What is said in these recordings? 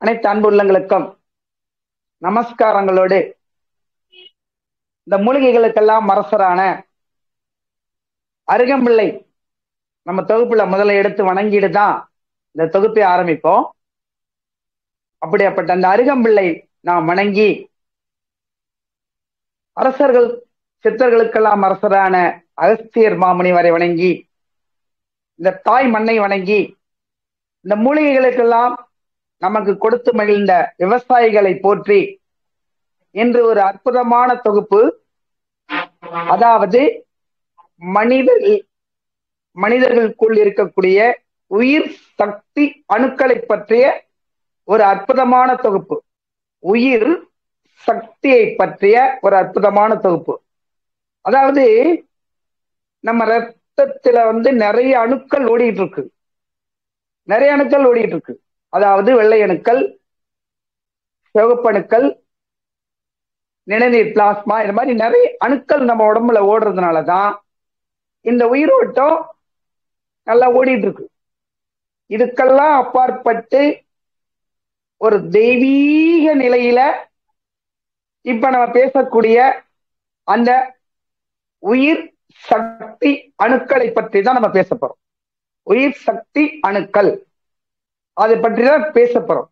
அனைத்து அன்பு உள்ளங்களுக்கும் நமஸ்காரங்களோடு இந்த மூலிகைகளுக்கெல்லாம் அரசரான அருகம்பிள்ளை நம்ம தொகுப்புல முதல்ல எடுத்து வணங்கிட்டு தான் இந்த தொகுப்பை ஆரம்பிப்போம். அப்படியாப்பட்ட அந்த அருகம்பிள்ளை நாம் வணங்கி, அரசர்கள் சித்தர்களுக்கெல்லாம் அரசரான அகஸ்தியர் மாமுனிவரை வணங்கி, இந்த தாய் மண்ணை வணங்கி, இந்த மூலிகைகளுக்கெல்லாம் நமக்கு கொடுத்து மகிழ்ந்த விவசாயிகளை போற்றி இன்று ஒரு அற்புதமான தொகுப்பு, அதாவது மனிதர்களுக்குள் இருக்கக்கூடிய உயிர் சக்தி அணுக்களை பற்றிய ஒரு அற்புதமான தொகுப்பு, உயிர் சக்தியை பற்றிய ஒரு அற்புதமான தொகுப்பு. அதாவது நம்ம ரத்தத்துல நிறைய அணுக்கள் ஓடிட்டு இருக்கு. அதாவது வெள்ளை அணுக்கள், சிவப்பு அணுக்கள், நிணநீர் பிளாஸ்மா, இது மாதிரி நிறைய அணுக்கள் நம்ம உடம்புல ஓடுறதுனாலதான் இந்த உயிரோட்டம் நல்லா ஓடிட்டு இருக்கு. இதுக்கெல்லாம் அப்பாற்பட்டு ஒரு தெய்வீக நிலையில இப்ப நம்ம பேசக்கூடிய அந்த உயிர் சக்தி அணுக்களை பற்றி தான் நம்ம பேச போறோம். உயிர் சக்தி அணுக்கள், அதை பற்றி தான் பேச போறோம்.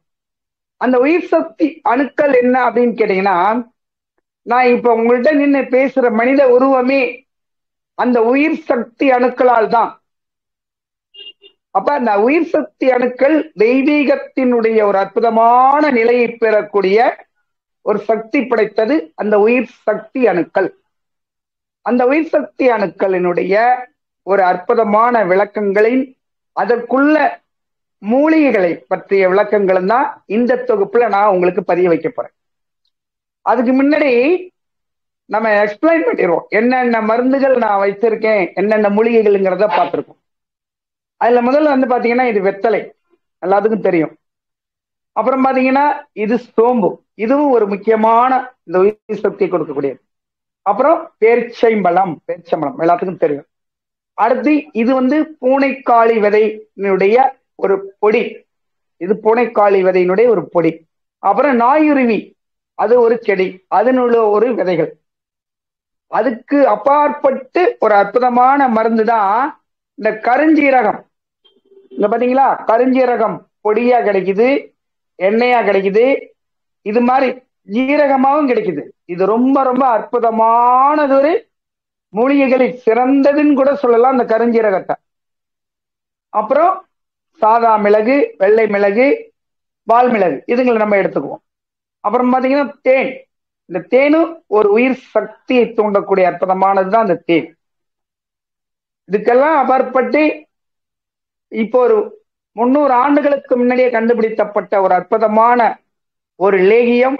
அந்த உயிர் சக்தி அணுக்கள் என்ன அப்படின்னு கேட்டீங்கன்னா, நான் இப்ப உங்கள்கிட்ட நின்று பேசுற மனித உருவமே அந்த உயிர் சக்தி அணுக்களால் தான். அப்ப அந்த உயிர் சக்தி அணுக்கள் தெய்வீகத்தினுடைய ஒரு அற்புதமான நிலையை பெறக்கூடிய ஒரு சக்தி படைத்தது அந்த உயிர் சக்தி அணுக்கள். அந்த உயிர் சக்தி அணுக்களினுடைய ஒரு அற்புதமான விளக்கங்களின், அதற்குள்ள மூலிகைகளை பற்றிய விளக்கங்களும் தான் இந்த தொகுப்புல நான் உங்களுக்கு பதிய வைக்க போறேன். அதுக்கு முன்னாடி நம்ம எக்ஸ்பிளைன் பண்ணிடுவோம், என்னென்ன மருந்துகள் நான் வச்சிருக்கேன், என்னென்ன மூலிகைகள்ங்கிறத பார்த்துருக்கோம். அதுல முதல்ல பாத்தீங்கன்னா இது வெத்தலை, எல்லாத்துக்கும் தெரியும். அப்புறம் பாத்தீங்கன்னா இது சோம்பு, இதுவும் ஒரு முக்கியமான இந்த உயிர் சக்தியை கொடுக்கக்கூடியது. அப்புறம் பேரிச்சம்பழம் எல்லாத்துக்கும் தெரியும். அடுத்து இது பூனைக்காளி விதையினுடைய ஒரு பொடி, இது பூனைக்காளி விதையினுடைய ஒரு பொடி. அப்புறம் நாயுருவி, அது ஒரு செடி, அதனுள்ள ஒரு விதைகள். அதுக்கு அப்பாற்பட்டு ஒரு அற்புதமான மருந்து தான் இந்த கருஞ்சீரகம். இந்த பாத்தீங்களா, கருஞ்சீரகம் பொடியா கிடைக்குது, எண்ணெயா கிடைக்குது, இது மாதிரி ஜீரகமாவும் கிடைக்குது. இது ரொம்ப ரொம்ப அற்புதமானது, ஒரு மூலிகைகளில் சிறந்ததுன்னு கூட சொல்லலாம் இந்த கருஞ்சீரகத்தை. அப்புறம் சாதா மிளகு, வெள்ளை மிளகு, வால் மிளகு, இதுங்களை நம்ம எடுத்துக்குவோம். அப்புறம் பாத்தீங்கன்னா தேன், இந்த தேனும் ஒரு உயிர் சக்தியை தூண்டக்கூடிய அற்புதமானதுதான் இந்த தேன். இதுக்கெல்லாம் அப்பாற்பட்டு இப்போ ஒரு 300 ஆண்டுகளுக்கு முன்னாடியே கண்டுபிடிக்கப்பட்ட ஒரு அற்புதமான ஒரு லேகியம்,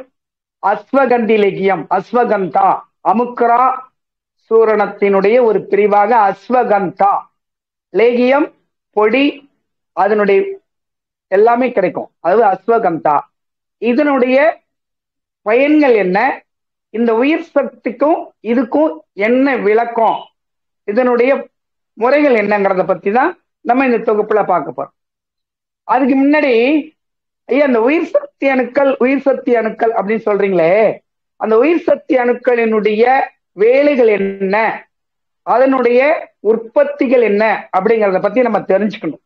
அஸ்வகந்தி லேகியம், அஸ்வகந்தா, அமுக்ரா சூரணத்தினுடைய ஒரு பிரிவாக அஸ்வகந்தா லேகியம் பொடி, அதனுடைய எல்லாமே கிடைக்கும். அதாவது அஸ்வகந்தா, இதனுடைய பயன்கள் என்ன, இந்த உயிர் சக்திக்கும் இதுக்கும் என்ன விளக்கம், இதனுடைய முறைகள் என்னங்கிறத பத்தி தான் நம்ம இந்த தொகுப்புல பார்க்க போறோம். அதுக்கு முன்னாடி ஐயா, அந்த உயிர் சக்தி அணுக்கள் அப்படின்னு சொல்றீங்களே, அந்த உயிர் சக்தி அணுக்களினுடைய வேலைகள் என்ன, அதனுடைய உற்பத்திகள் என்ன அப்படிங்கிறத பத்தி நம்ம தெரிஞ்சுக்கணும்.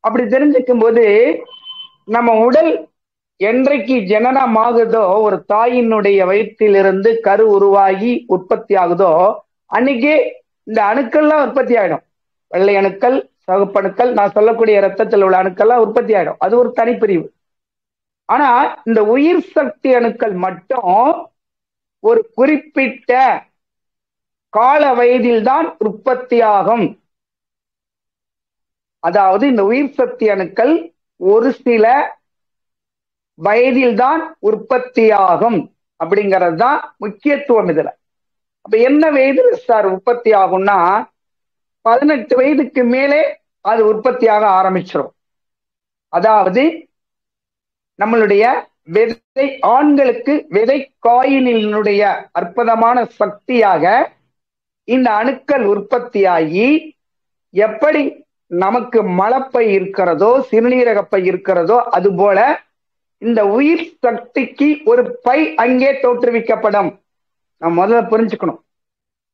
அப்படி தெரிஞ்சுக்கும் போது நம்ம உடல் என்றைக்கு ஜனனமாகுதோ, ஒரு தாயினுடைய வயிற்றிலிருந்து கரு உருவாகி உற்பத்தி ஆகுதோ, அன்னைக்கே இந்த அணுக்கள்லாம் உற்பத்தி ஆயிடும். வெள்ளை அணுக்கள், சிவப்பணுக்கள், நான் சொல்லக்கூடிய ரத்தத்தில் உள்ள அணுக்கள்லாம் உற்பத்தி ஆயிடும். அது ஒரு தனிப்பிரிவு. ஆனா இந்த உயிர் சக்தி அணுக்கள் மட்டும் ஒரு குறிப்பிட்ட கால வயதில்தான் உற்பத்தி ஆகும். அதாவது இந்த உயிர் சக்தி அணுக்கள் ஒரு சில வயதில்தான் உற்பத்தி ஆகும் அப்படிங்கிறது தான் முக்கியத்துவம் இதுல. அப்ப என்ன வயதில் சார் உற்பத்தி ஆகும்னா, 18 வயதுக்கு மேலே அது உற்பத்தியாக ஆரம்பிச்சிடும். அதாவது நம்மளுடைய விதை, ஆண்களுக்கு விதை காயினுடைய அற்புதமான சக்தியாக இந்த அணுக்கள் உற்பத்தியாகி எப்படி நமக்கு மலப்பை இருக்கிறதோ சிறுநீரகப்பை இருக்கிறதோ அது போல இந்த உயிர் சக்திக்கு ஒரு பை அங்கே தோற்றுவிக்கப்படும். நான் முதல்ல புரிஞ்சுக்கணும்,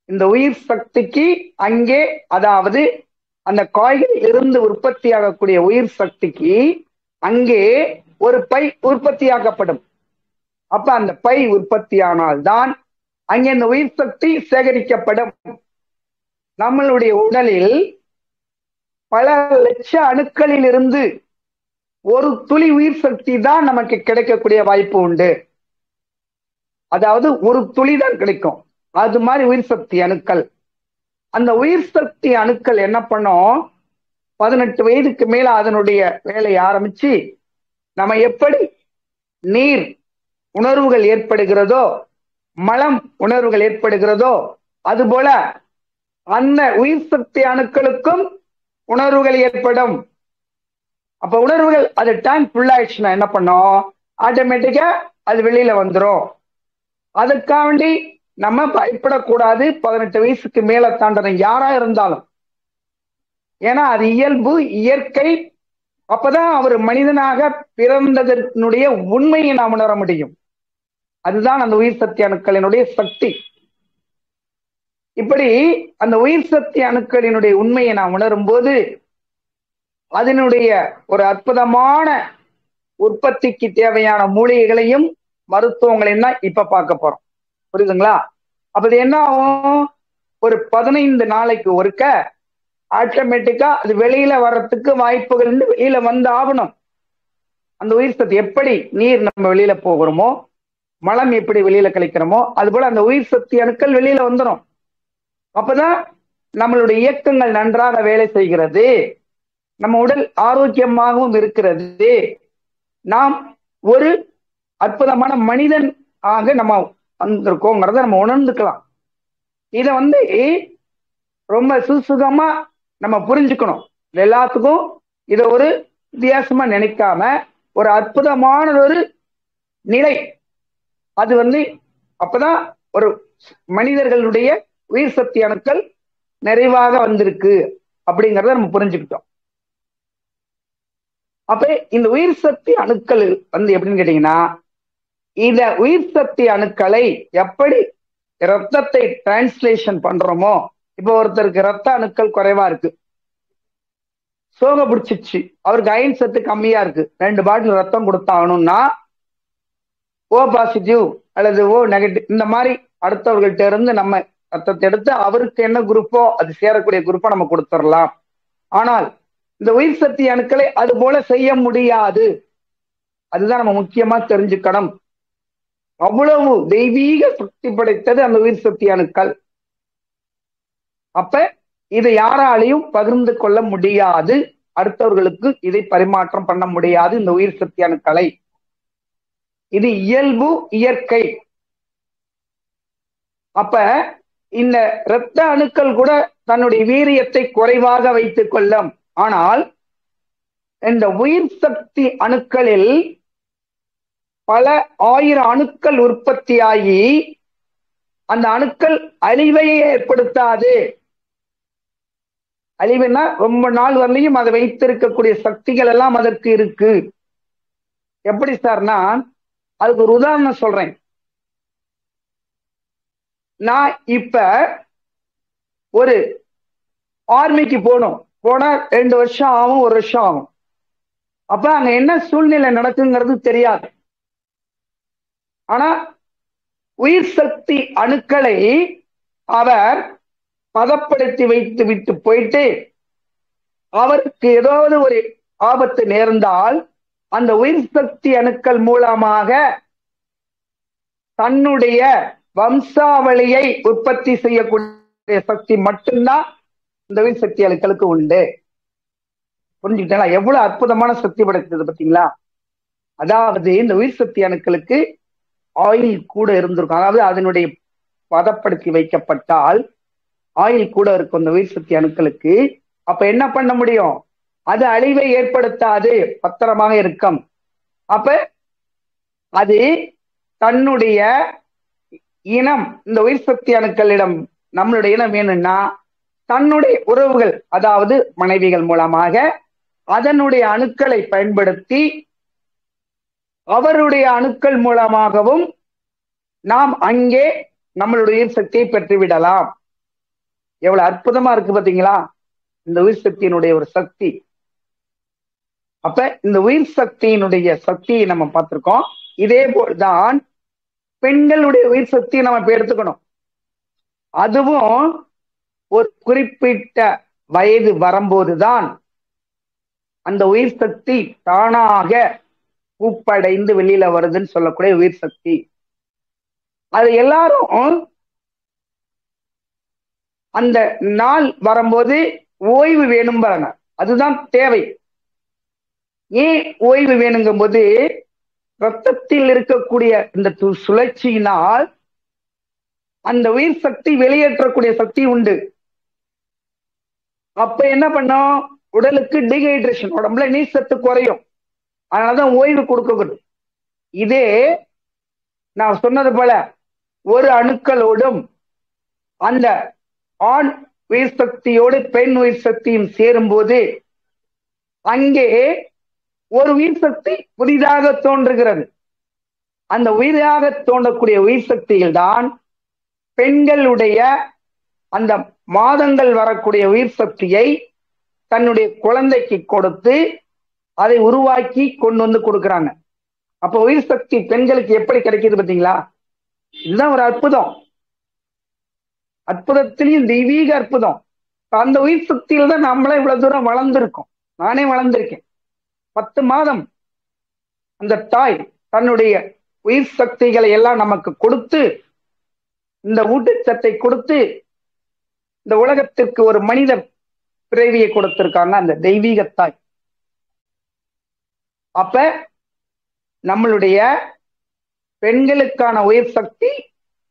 இந்த உயிர் சக்திக்கு அங்கே, அதாவது அந்த காய்களில் இருந்து உற்பத்தியாகக்கூடிய உயிர் சக்திக்கு அங்கே ஒரு பை உற்பத்தியாக்கப்படும். அப்ப அந்த பை உற்பத்தியானால்தான் அங்கே இந்த உயிர் சக்தி சேகரிக்கப்படும். நம்மளுடைய உடலில் பல லட்ச அணுக்களில் இருந்து ஒரு துளி உயிர் சக்தி தான் நமக்கு கிடைக்கக்கூடிய வாய்ப்பு உண்டு. அதாவது ஒரு துளி தான் கிடைக்கும். அது மாதிரி உயிர் சக்தி அணுக்கள். அந்த உயிர் சக்தி அணுக்கள் என்ன பண்ணும், 18 வயதுக்கு மேல அதனுடைய வேலையை ஆரம்பிச்சு நம்ம எப்படி நீர் உணர்வுகள் ஏற்படுகிறதோ, மலம் உணர்வுகள் ஏற்படுகிறதோ, அது போல அந்த உயிர் சக்தி அணுக்களுக்கும் உணர்வுகள் ஏற்படும். அப்ப உணர்வுகள் அது டேங்க் ஃபுல் ஆயிடுச்சுன்னா என்ன பண்ணும், ஆட்டோமேட்டிக்கா அது வெளியில வந்துடும். அதுக்காக வேண்டி நம்ம பயப்படக்கூடாது 18 வயசுக்கு மேல தாண்டன யாரா இருந்தாலும். ஏன்னா அது இயல்பு, இயற்கை. அப்பதான் அவர் மனிதனாக பிறந்ததனுடைய உண்மையை நாம் உணர முடியும். அதுதான் அந்த உயிர் சக்தி அணுக்களினுடைய சக்தி. இப்படி அந்த உயிர் சக்தி அணுக்களினுடைய உண்மையை நாம் உணரும் போது அதனுடைய ஒரு அற்புதமான உற்பத்திக்கு தேவையான மூலிகைகளையும் மருத்துவங்களையும் தான் இப்ப பார்க்க போறோம். புரியுதுங்களா? அப்ப இது என்ன ஆகும், ஒரு 15 நாளைக்கு ஒருக்க ஆட்டோமேட்டிக்கா அது வெளியில வர்றதுக்கு வாய்ப்புகள் வெளியில வந்து ஆகணும். அந்த உயிர் சக்தி எப்படி நீர் நம்ம வெளியில போகிறோமோ, மலம் எப்படி வெளியில கழிக்கிறோமோ, அது போல அந்த உயிர் சக்தி அணுக்கள் வெளியில வந்துடும். அப்பதான் நம்மளுடைய இயக்கங்கள் நன்றாக வேலை செய்கிறது, நம்ம உடல் ஆரோக்கியமாகவும் இருக்கிறது, நாம் ஒரு அற்புதமான மனிதன் ஆக நம்ம வந்திருக்கோங்கிறத நம்ம உணர்ந்துக்கலாம். இத ரொம்ப சுசுகமா நம்ம புரிஞ்சுக்கணும். எல்லாத்துக்கும் இத ஒரு வித்தியாசமா நினைக்காம ஒரு அற்புதமான ஒரு நிலை. அது அப்பதான் ஒரு மனிதர்களுடைய உயிர் சக்தி அணுக்கள் நிறைவாக வந்திருக்கு அப்படிங்கிறத நம்ம புரிஞ்சுக்கிட்டோம். அப்ப இந்த உயிர் சக்தி அணுக்கள் எப்படின்னு கேட்டீங்கன்னா, இந்த உயிர் சக்தி அணுக்களை எப்படி ரத்தத்தை டிரான்ஸ்லேஷன் பண்றோமோ, இப்ப ஒருத்தருக்கு ரத்த அணுக்கள் குறைவா இருக்கு, சோக பிடிச்சிச்சு, அவருக்கு அயன் சத்து கம்மியா இருக்கு, 2 பாட்டில் ரத்தம் கொடுத்தாகணும்னா ஓ பாசிட்டிவ் அல்லது ஓ நெகட்டிவ் இந்த மாதிரி அடுத்தவர்கள்ட்ட இருந்து நம்ம ரத்தத்தை எடுத்து அவருக்கு என்ன குரூப்போ அது சேரக்கூடிய குரூப்போ நம்ம கொடுத்துடலாம். ஆனால் இந்த உயிர் சக்தி அணுக்களை அது போல செய்ய முடியாது. அதுதான் நம்ம முக்கியமா தெரிஞ்சுக்கணும். அவ்வளவு தெய்வீக சக்தி படைத்தது அந்த உயிர் சக்தி அணுக்கள். அப்ப இதை யாராலையும் பகிர்ந்து கொள்ள முடியாது, அடுத்தவர்களுக்கு இதை பரிமாற்றம் பண்ண முடியாது இந்த உயிர் சக்தி அணுக்களை. இது இயல்பு, இயற்கை. அப்ப இந்த இரத்த அணுக்கள் கூட தன்னுடைய வீரியத்தை குறைவாக வைத்துக் கொள்ளும். ஆனால் இந்த உயிர் சக்தி அணுக்களில் பல ஆயிரம் அணுக்கள் உற்பத்தியாகி அந்த அணுக்கள் அழிவையை ஏற்படுத்தாது. அழிவுனா ரொம்ப நாள் வரலையும் அதை வைத்திருக்கக்கூடிய சக்திகள் எல்லாம் அதற்கு இருக்கு. எப்படி சார்னா, அதுக்கு ஒரு உதாரணம் சொல்றேன். நான் இப்ப ஒரு ஆர்மிக்கு போனா 2 வருஷம் ஆகும், 1 வருஷம் ஆகும். அப்ப அங்க என்ன சூழ்நிலை நடக்குங்கிறது தெரியாது. ஆனா உயிர் சக்தி அணுக்களை அவர் பதப்படுத்தி வைத்து விட்டு போயிட்டு அவருக்கு ஏதாவது ஒரு ஆபத்து நேர்ந்தால் அந்த உயிர் சக்தி அணுக்கள் மூலமாக தன்னுடைய வம்சாவளியை உற்பத்தி செய்யக்கூடிய சக்தி மட்டும்தான் இந்த உயிர் சக்தி அணுக்களுக்கு உண்டு. புரிஞ்சுக்கிட்டா எவ்வளவு அற்புதமான சக்தி படைத்தது பார்த்தீங்களா? அதாவது இந்த உயிர் சக்தி அணுக்களுக்கு ஆயில் கூட இருந்திருக்கும். அதாவது அதனுடைய பதப்படுத்தி வைக்கப்பட்டால் ஆயில் கூட இருக்கும் இந்த உயிர் சக்தி அணுக்களுக்கு. அப்ப என்ன பண்ண முடியும், அது அழிவை ஏற்படுத்தாது, பத்திரமாக இருக்கும். அப்ப அது தன்னுடைய இனம், இந்த உயிர் சக்தி அணுக்களிடம் நம்மளுடைய இனம் வேணும்னா தன்னுடைய உறவுகள், அதாவது மனைவிகள் மூலமாக அதனுடைய அணுக்களை பயன்படுத்தி அவருடைய அணுக்கள் மூலமாகவும் நாம் அங்கே நம்மளுடைய உயிர் சக்தியை பெற்றுவிடலாம். எவ்வளவு அற்புதமா இருக்கு பாத்தீங்களா இந்த உயிர் சக்தியினுடைய ஒரு சக்தி. அப்ப இந்த உயிர் சக்தியினுடைய சக்தியை நம்ம பார்த்திருக்கோம். இதே போல்தான் பெண்களுடைய உயிர் சக்தியை நம்ம இப்ப எடுத்துக்கணும். அதுவும் ஒரு குறிப்பிட்ட வயது வரும்போதுதான் அந்த உயிர் சக்தி தானாக பூப்படைந்து வெளியில வருதுன்னு சொல்லக்கூடிய உயிர் சக்தி. அது எல்லாரும் அந்த நாள் வரும்போது ஓய்வு வேணும் பாருங்க, அதுதான் தேவை. ஏன் ஓய்வு வேணுங்கும் போது ரத்தத்தில் இருக்கக்கூடிய இந்த சுழற்சியினால் அந்த உயிர் சக்தி வெளியேற்றக்கூடிய சக்தி உண்டு. அப்ப என்ன பண்ணும், உடலுக்கு டீஹைட்ரேஷன், உடம்புல நீர் சத்து குறையும். அதனாலதான் ஓய்வு கொடுக்கக்கூடும். இதே நான் சொன்னது போல ஒரு அணுக்களோடும் அந்த ஆண் உயிர் சக்தியோடு பெண் உயிர் சக்தியும் சேரும் போது அங்கே ஒரு உயிர் சக்தி புதிதாக தோன்றுகிறது. அந்த உயிராக தோன்றக்கூடிய உயிர் சக்தியில் தான் பெண்களுடைய அந்த மாதங்கள் வரக்கூடிய உயிர் சக்தியை தன்னுடைய குழந்தைக்கு கொடுத்து அதை உருவாக்கி கொண்டு வந்து கொடுக்குறாங்க. அப்ப உயிர் சக்தி பெண்களுக்கு எப்படி கிடைக்குது பார்த்தீங்களா? இதுதான் ஒரு அற்புதம். அற்புதத்திலையும் தெய்வீக அற்புதம். அந்த உயிர் சக்தியில தான் நம்மளே இவ்வளவு தூரம் வளர்ந்துருக்கோம். நானே வளர்ந்திருக்கேன். 10 மாதம் அந்த தாய் தன்னுடைய உயிர் சக்திகளை எல்லாம் நமக்கு கொடுத்து, இந்த ஊட்டச்சத்தை கொடுத்து இந்த உலகத்திற்கு ஒரு மனித பிறவியை கொடுத்திருக்காங்க அந்த தெய்வீக தாய். அப்ப நம்மளுடைய பெண்களுக்கான உயிர் சக்தி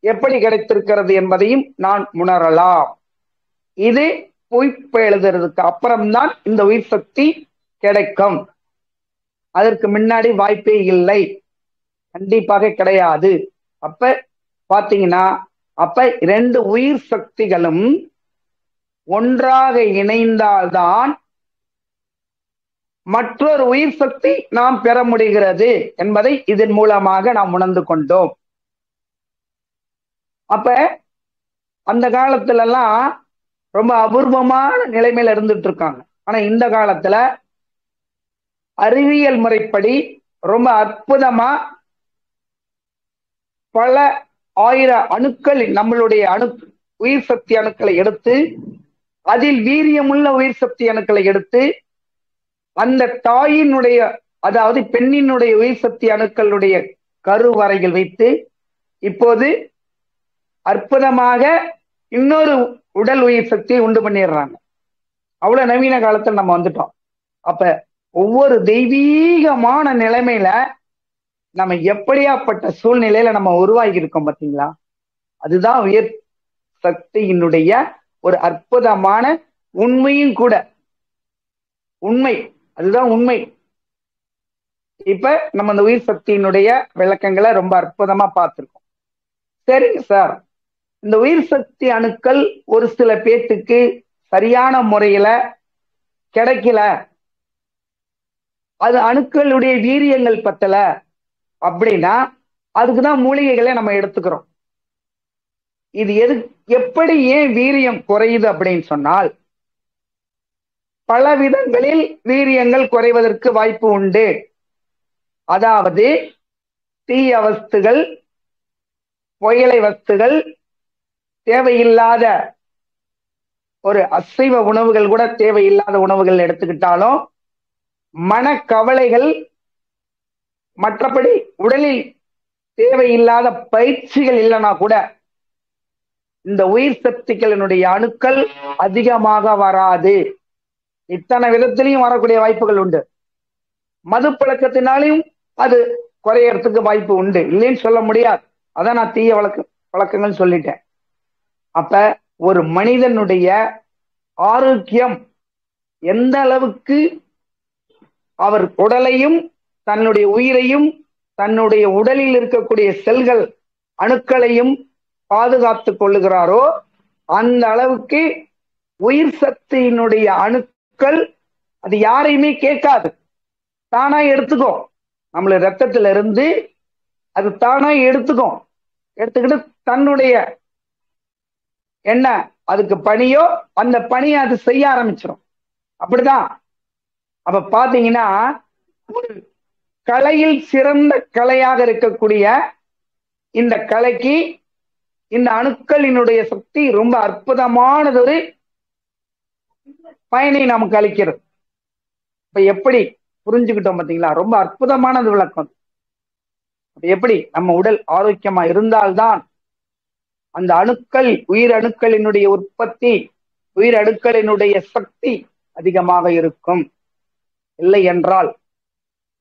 எப்படி கிடைத்திருக்கிறது என்பதையும் நான் உணரலாம். இது பொய்ப்பு எழுதுறதுக்கு அப்புறம்தான் இந்த உயிர் சக்தி கிடைக்கும். அதற்கு முன்னாடி வாய்ப்பே இல்லை, கண்டிப்பாக கிடையாது. அப்ப பாத்தீங்கன்னா அப்ப 2 உயிர் சக்திகளும் ஒன்றாக இணைந்தால்தான் மற்றொரு உயிர் சக்தி நாம் பெற முடிகிறது என்பதை இதன் மூலமாக நாம் உணர்ந்து கொண்டோம். அப்ப அந்த காலத்துல எல்லாம் ரொம்ப அபூர்வமான நிலைமையில இருந்துட்டு இருக்காங்க. ஆனா இந்த காலத்துல அறிவியல் முறைப்படி ரொம்ப அற்புதமா பல 1000 அணுக்கள் நம்மளுடைய உயிர் சக்தி அணுக்களை எடுத்து அதில் வீரியமுள்ள உயிர் சக்தி அணுக்களை எடுத்து அந்த தாயினுடைய, அதாவது பெண்ணினுடைய உயிர் சக்தி அணுக்களுடைய கருவறையில் வைத்து இப்போது அற்புதமாக இன்னொரு உடல் உயிர் சக்தியை உண்டு பண்ணிடுறாங்க. அவ்வளவு நவீன காலத்தில் நம்ம வந்துட்டோம். அப்ப ஒவ்வொரு தெய்வீகமான நிலைமையில நம்ம எப்படியாப்பட்ட சூழ்நிலையில நம்ம உருவாகி இருக்கோம் பார்த்தீங்களா? அதுதான் உயிர் சக்தியினுடைய ஒரு அற்புதமான உண்மையும் கூட. உண்மை, அதுதான் உண்மை. இப்ப நம்ம அந்த உயிர் சக்தியினுடைய விளக்கங்களை ரொம்ப அற்புதமா பார்த்திருக்கோம். சரிங்க சார், இந்த உயிர் சக்தி அணுக்கள் ஒரு சில பேத்துக்கு சரியான முறையில கிடைக்கல, அது அணுக்களுடைய வீரியங்கள் பத்தல அப்படின்னா அதுக்குதான் மூலிகைகளை நம்ம எடுத்துக்கிறோம். இது எப்படி ஏன் வீரியம் குறையுது அப்படின்னு சொன்னால், பல விதங்களில் வீரியங்கள் குறைவதற்கு வாய்ப்பு உண்டு. அதாவது தீய வஸ்துகள், புயலை வஸ்துகள், தேவையில்லாத ஒரு அசைவ உணவுகள் கூட தேவையில்லாத உணவுகள் எடுத்துக்கிட்டாலும், மனக்கவலைகள், மற்றபடி உடலில் தேவையில்லாத பயிற்சிகள் இல்லைன்னா கூட இந்த உயிர் சக்திகளினுடைய அணுக்கள் அதிகமாக வராது. இத்தனை விதத்திலையும் வரக்கூடிய வாய்ப்புகள் உண்டு. மது பழக்கத்தினாலையும் அது குறையறதுக்கு வாய்ப்பு உண்டு, இல்லைன்னு சொல்ல முடியாது. அதான் நான் தீய பழக்கங்கள் சொல்லிட்டேன். அப்ப ஒரு மனிதனுடைய ஆரோக்கியம் எந்த அளவுக்கு அவர் உடலையும் தன்னுடைய உயிரையும் தன்னுடைய உடலில் இருக்கக்கூடிய செல்கள் அணுக்களையும் பாதுகாத்துக் கொள்ளுகிறாரோ அந்த அளவுக்கு உயிர் சக்தியினுடைய அணுக்கள் அது யாரையுமே கேட்காது, தானா எடுத்துக்கும். நம்மள ரத்தத்துல இருந்து அது தானா எடுத்துக்கும். எடுத்துக்கிட்டு தன்னுடைய என்ன அதுக்கு பணியோ அந்த பணியை அது செய்ய ஆரம்பிச்சிடும். அப்படிதான். அப்ப பாத்தீங்கன்னா ஒரு கலையில் சிறந்த கலையாக இருக்கக்கூடிய இந்த கலைக்கு இந்த அணுக்களினுடைய சக்தி ரொம்ப அற்புதமானதொரு பயனை நமக்கு அளிக்கிறது. இப்ப எப்படி புரிஞ்சுக்கிட்டோம் பாத்தீங்களா? ரொம்ப அற்புதமானது விளக்கம். எப்படி நம்ம உடல் ஆரோக்கியமா இருந்தால்தான் அந்த அணுக்கள், உயிர் அணுக்களினுடைய உற்பத்தி, உயிர் அணுக்களினுடைய சக்தி அதிகமாக இருக்கும். இல்லை என்றால்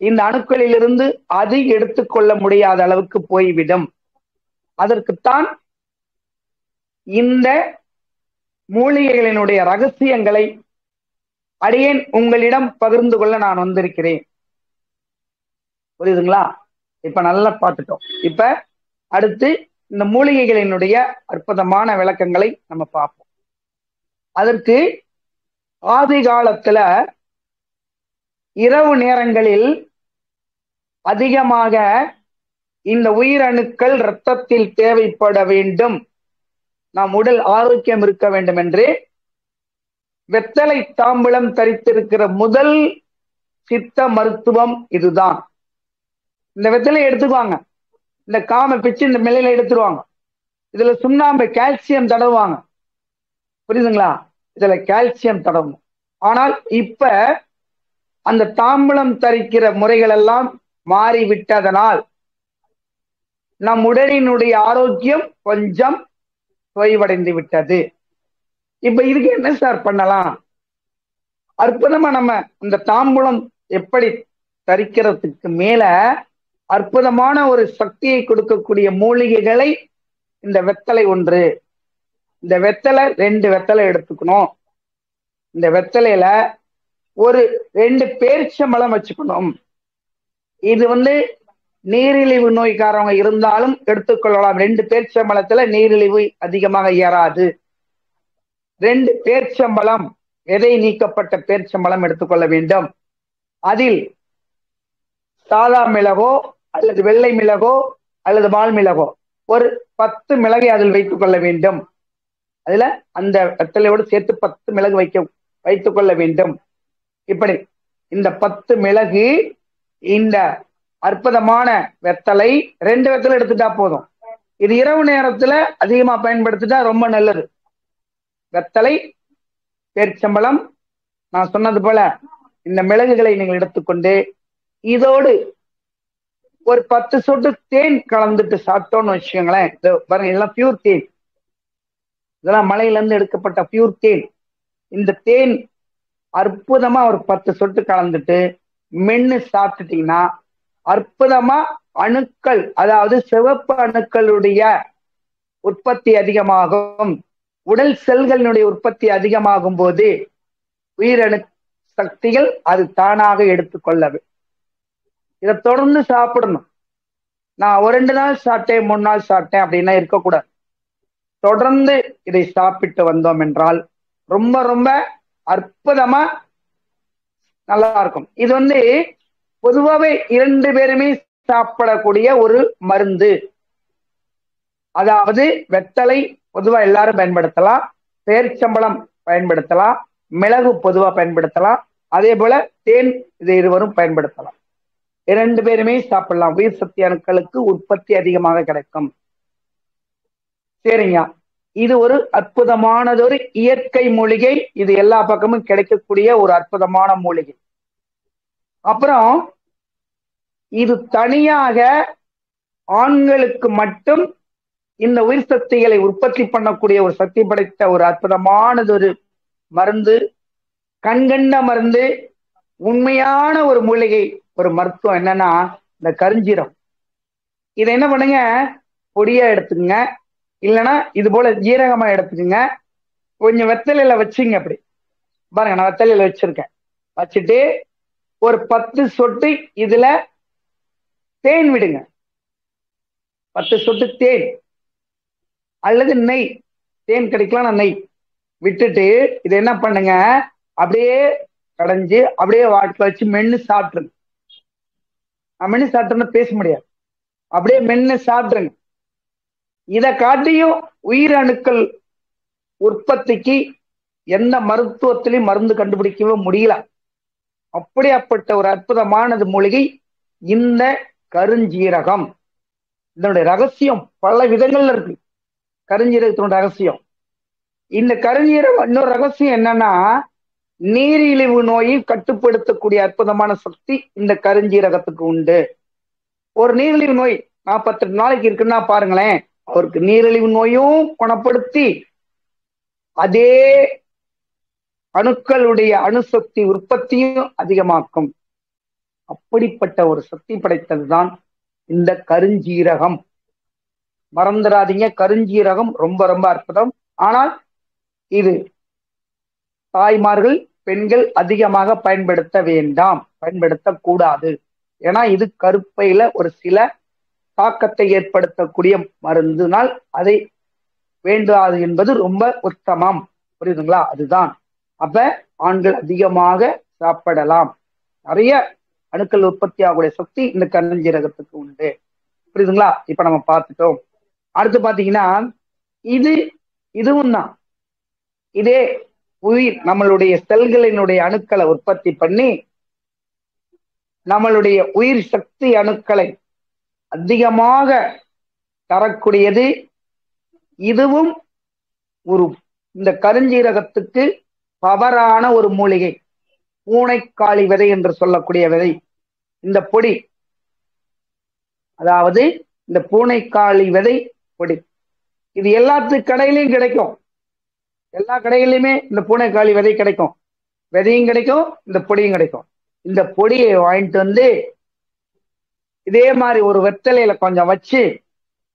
இந்த அணுக்களிலிருந்து அது எடுத்துக்கொள்ள முடியாத அளவுக்கு போய்விடும். அதற்குத்தான் இந்த மூலிகைகளினுடைய ரகசியங்களை அடியேன் உங்களிடம் பகிர்ந்து கொள்ள நான் வந்திருக்கிறேன். புரியுதுங்களா? இப்ப நல்லா பார்த்துட்டோம். இப்ப அடுத்து இந்த மூலிகைகளினுடைய அற்புதமான விளக்கங்களை நம்ம பார்ப்போம். அதற்கு ஆதி காலத்துல இரவு நேரங்களில் அதிகமாக இந்த உயிரணுக்கள் இரத்தத்தில் தேவைப்பட வேண்டும், நம் உடல் ஆரோக்கியம் இருக்க வேண்டும் என்று வெத்தலை தாம்பூலம் தரித்திருக்கிற முதல் சித்த மருத்துவம் இதுதான். இந்த வெத்தலை எடுத்துக்குவாங்க, இந்த காம பிச்சு இந்த மில்லையில எடுத்துருவாங்க, இதுல சுண்ணாம்பு கால்சியம் தடவுவாங்க. புரியுதுங்களா? இதுல கால்சியம் தடவும். ஆனால் இப்ப அந்த தாம்பூலம் தரிக்கிற முறைகள் எல்லாம் மாறிவிட்டதனால் நம் உடலினுடைய ஆரோக்கியம் கொஞ்சம் தொய்வடைந்து விட்டது. இப்ப இதுக்கு என்ன சார் பண்ணலாம்? அற்புதமா நம்ம இந்த தாம்பூலம் எப்படி தரிக்கிறதுக்கு மேல அற்புதமான ஒரு சக்தியை கொடுக்கக்கூடிய மூலிகைகளை இந்த வெத்தலை ஒன்று. இந்த வெத்தலை 2 வெத்தலை எடுத்துக்கணும். இந்த வெத்தலையில ஒரு 2 பேரிச்சம்பழம் வச்சுக்கணும். இது நீரிழிவு நோய்க்காரவங்க இருந்தாலும் எடுத்துக்கொள்ளலாம். 2 பேரிச்சம்பழத்துல நீரிழிவு அதிகமாக ஏறாது. 2 பேரிச்சம்பழம், விதை நீக்கப்பட்ட பேரிச்சம்பழம் எடுத்துக்கொள்ள வேண்டும். அதில் சாதா மிளகோ அல்லது வெள்ளை மிளகோ அல்லது வால் மிளகோ ஒரு 10 மிளகை அதில் வைத்துக் கொள்ள வேண்டும். அதுல அந்த வெத்தலையோடு சேர்த்து 10 மிளகு வைத்துக் கொள்ள வேண்டும். இப்படி இந்த 10 மிளகு, இந்த அற்புதமான வெத்தலை 2 வெத்தலை எடுத்துட்டா போதும். இது இரவு நேரத்துல அதிகமா பயன்படுத்திட்டா ரொம்ப நல்லது. வெத்தலை, பேரிச்சம்பழம், நான் சொன்னது போல இந்த மிளகுகளை நீங்கள் எடுத்துக்கொண்டு இதோடு ஒரு 10 சொட்டு தேன் கலந்துட்டு சாப்பிட்டோம்னு வச்சுக்கோங்களேன். பாருங்க, இதெல்லாம் பியூர் தேன், இதெல்லாம் மலையில இருந்து எடுக்கப்பட்ட பியூர் தேன். இந்த தேன் அற்புதமா ஒரு 10 சொட்டு கலந்துட்டு மென்னு சாப்பிட்டுட்டீங்கன்னா அற்புதமா அணுக்கள், அதாவது சிவப்பு அணுக்களுடைய உற்பத்தி அதிகமாகும். உடல் செல்களினுடைய உற்பத்தி அதிகமாகும் போது உயிரணு சக்திகள் அது தானாக எடுத்துக்கொள்ளது. இதை தொடர்ந்து சாப்பிடணும். நான் ஒரு 2 நாள் சாப்பிட்டேன், 3 நாள் சாப்பிட்டேன் அப்படின்னா இருக்கக்கூடாது. தொடர்ந்து இதை சாப்பிட்டு வந்தோம் என்றால் ரொம்ப ரொம்ப அற்புதமா நல்லா இருக்கும். இது பொதுவாகவே 2 பேருமே சாப்பிடக்கூடிய ஒரு மருந்து. அதாவது வெத்தலை பொதுவா எல்லாரும் பயன்படுத்தலாம், பேரிச்சம்பழம் பயன்படுத்தலாம், மிளகு பொதுவா பயன்படுத்தலாம், அதே போல தேன், இது இருவரும் பயன்படுத்தலாம். 2 பேருமே சாப்பிடலாம். உயிர் சக்தி அணுக்களுக்கு உற்பத்தி அதிகமாக கிடைக்கும். சரிங்க, இது ஒரு அற்புதமானதொரு இயற்கை மூலிகை. இது எல்லா பக்கமும் கிடைக்கக்கூடிய ஒரு அற்புதமான மூலிகை. அப்புறம் இது தனியாக ஆண்களுக்கு மட்டும் இந்த உயிர் சக்திகளை உற்பத்தி பண்ணக்கூடிய ஒரு சக்தி படைத்த ஒரு அற்புதமானதொரு மருந்து, கண்கண்ட மருந்து, உண்மையான ஒரு மூலிகை, ஒரு மருத்துவம். என்னன்னா இந்த கருஞ்சீரம். இதை என்ன பண்ணுங்க, பொடியா எடுத்துக்கங்க, இல்லைன்னா இது போல ஜீரகமா எடுத்துக்கங்க, கொஞ்சம் வெத்தலையில வச்சுங்க. அப்படி பாருங்க, நான் வெத்தலையில வச்சிருக்கேன். வச்சுட்டு ஒரு 10 சொட்டு இதுல தேன் விடுங்க. 10 சொட்டு தேன் அல்லது நெய், தேன் கிடைக்கலாம், நெய் விட்டுட்டு இது என்ன பண்ணுங்க, அப்படியே கடைஞ்சு அப்படியே வாட்டில் வச்சு மென்னு சாப்பிட்டுருங்க. மென்னு சாப்பிட்டோம்னா பேச முடியாது. அப்படியே மென்னு சாப்பிட்டுருங்க. இதை காட்டியும் உயிரணுக்கள் உற்பத்திக்கு எந்த மருத்துவத்திலையும் மருந்து கண்டுபிடிக்கவே முடியல. அப்படியாப்பட்ட ஒரு அற்புதமானது மூலிகை இந்த கருஞ்சீரகம். இதனுடைய ரகசியம் பல விதங்கள்ல இருக்கு. கருஞ்சீரகத்தினுடைய ரகசியம், இந்த கருஞ்சீரகம் இன்னொரு ரகசியம் என்னன்னா, நீரிழிவு நோயை கட்டுப்படுத்தக்கூடிய அற்புதமான சக்தி இந்த கருஞ்சீரகத்துக்கு உண்டு. ஒரு நீரிழிவு நோய் 48 நாளைக்கு இருக்குன்னா பாருங்களேன், அவருக்கு நீரிழிவு நோயும் குணப்படுத்தி அதே அணுக்களுடைய அணுசக்தி உற்பத்தியும் அதிகமாக்கும். அப்படிப்பட்ட ஒரு சக்தி படைத்ததுதான் இந்த கருஞ்சீரகம். மறந்துடாதீங்க, கருஞ்சீரகம் ரொம்ப ரொம்ப அற்புதம். ஆனால் இது தாய்மார்கள் பெண்கள் அதிகமாக பயன்படுத்த வேண்டாம், பயன்படுத்தக்கூடாது. ஏன்னா இது கருப்பையில ஒரு சில தாக்கத்தை ஏற்படுத்தக்கூடிய மருந்துனால் அதை வேண்டாது என்பது ரொம்ப உத்தமம். புரியுதுங்களா? அதுதான். அப்ப ஆண்கள் அதிகமாக சாப்பிடலாம். நிறைய அணுக்கள் உற்பத்தி ஆகக்கூடிய சக்தி இந்த கருஞ்சீரகத்துக்கு உண்டு. புரியுதுங்களா? இப்ப நம்ம பார்த்துட்டோம். அடுத்து பாத்தீங்கன்னா இதுவும் தான் இதே உயிர் நம்மளுடைய செல்களினுடைய அணுக்களை உற்பத்தி பண்ணி நம்மளுடைய உயிர் சக்தி அணுக்களை அதிகமாக தரக்கூடியது. இதுவும் ஒரு இந்த கருஞ்சீரகத்துக்கு பவரான ஒரு மூலிகை. பூனைக்காளி விதை என்று சொல்லக்கூடிய விதை. இந்த பொடி, அதாவது இந்த பூனைக்காளி விதை பொடி, இது எல்லாத்து கடையிலையும் கிடைக்கும். எல்லா கடைகளிலுமே இந்த பூனைக்காளி விதை கிடைக்கும். விதையும் கிடைக்கும், இந்த பொடியும் கிடைக்கும். இந்த பொடியை வாங்கிட்டு வந்து இதே மாதிரி ஒரு வெத்தலையில கொஞ்சம் வச்சு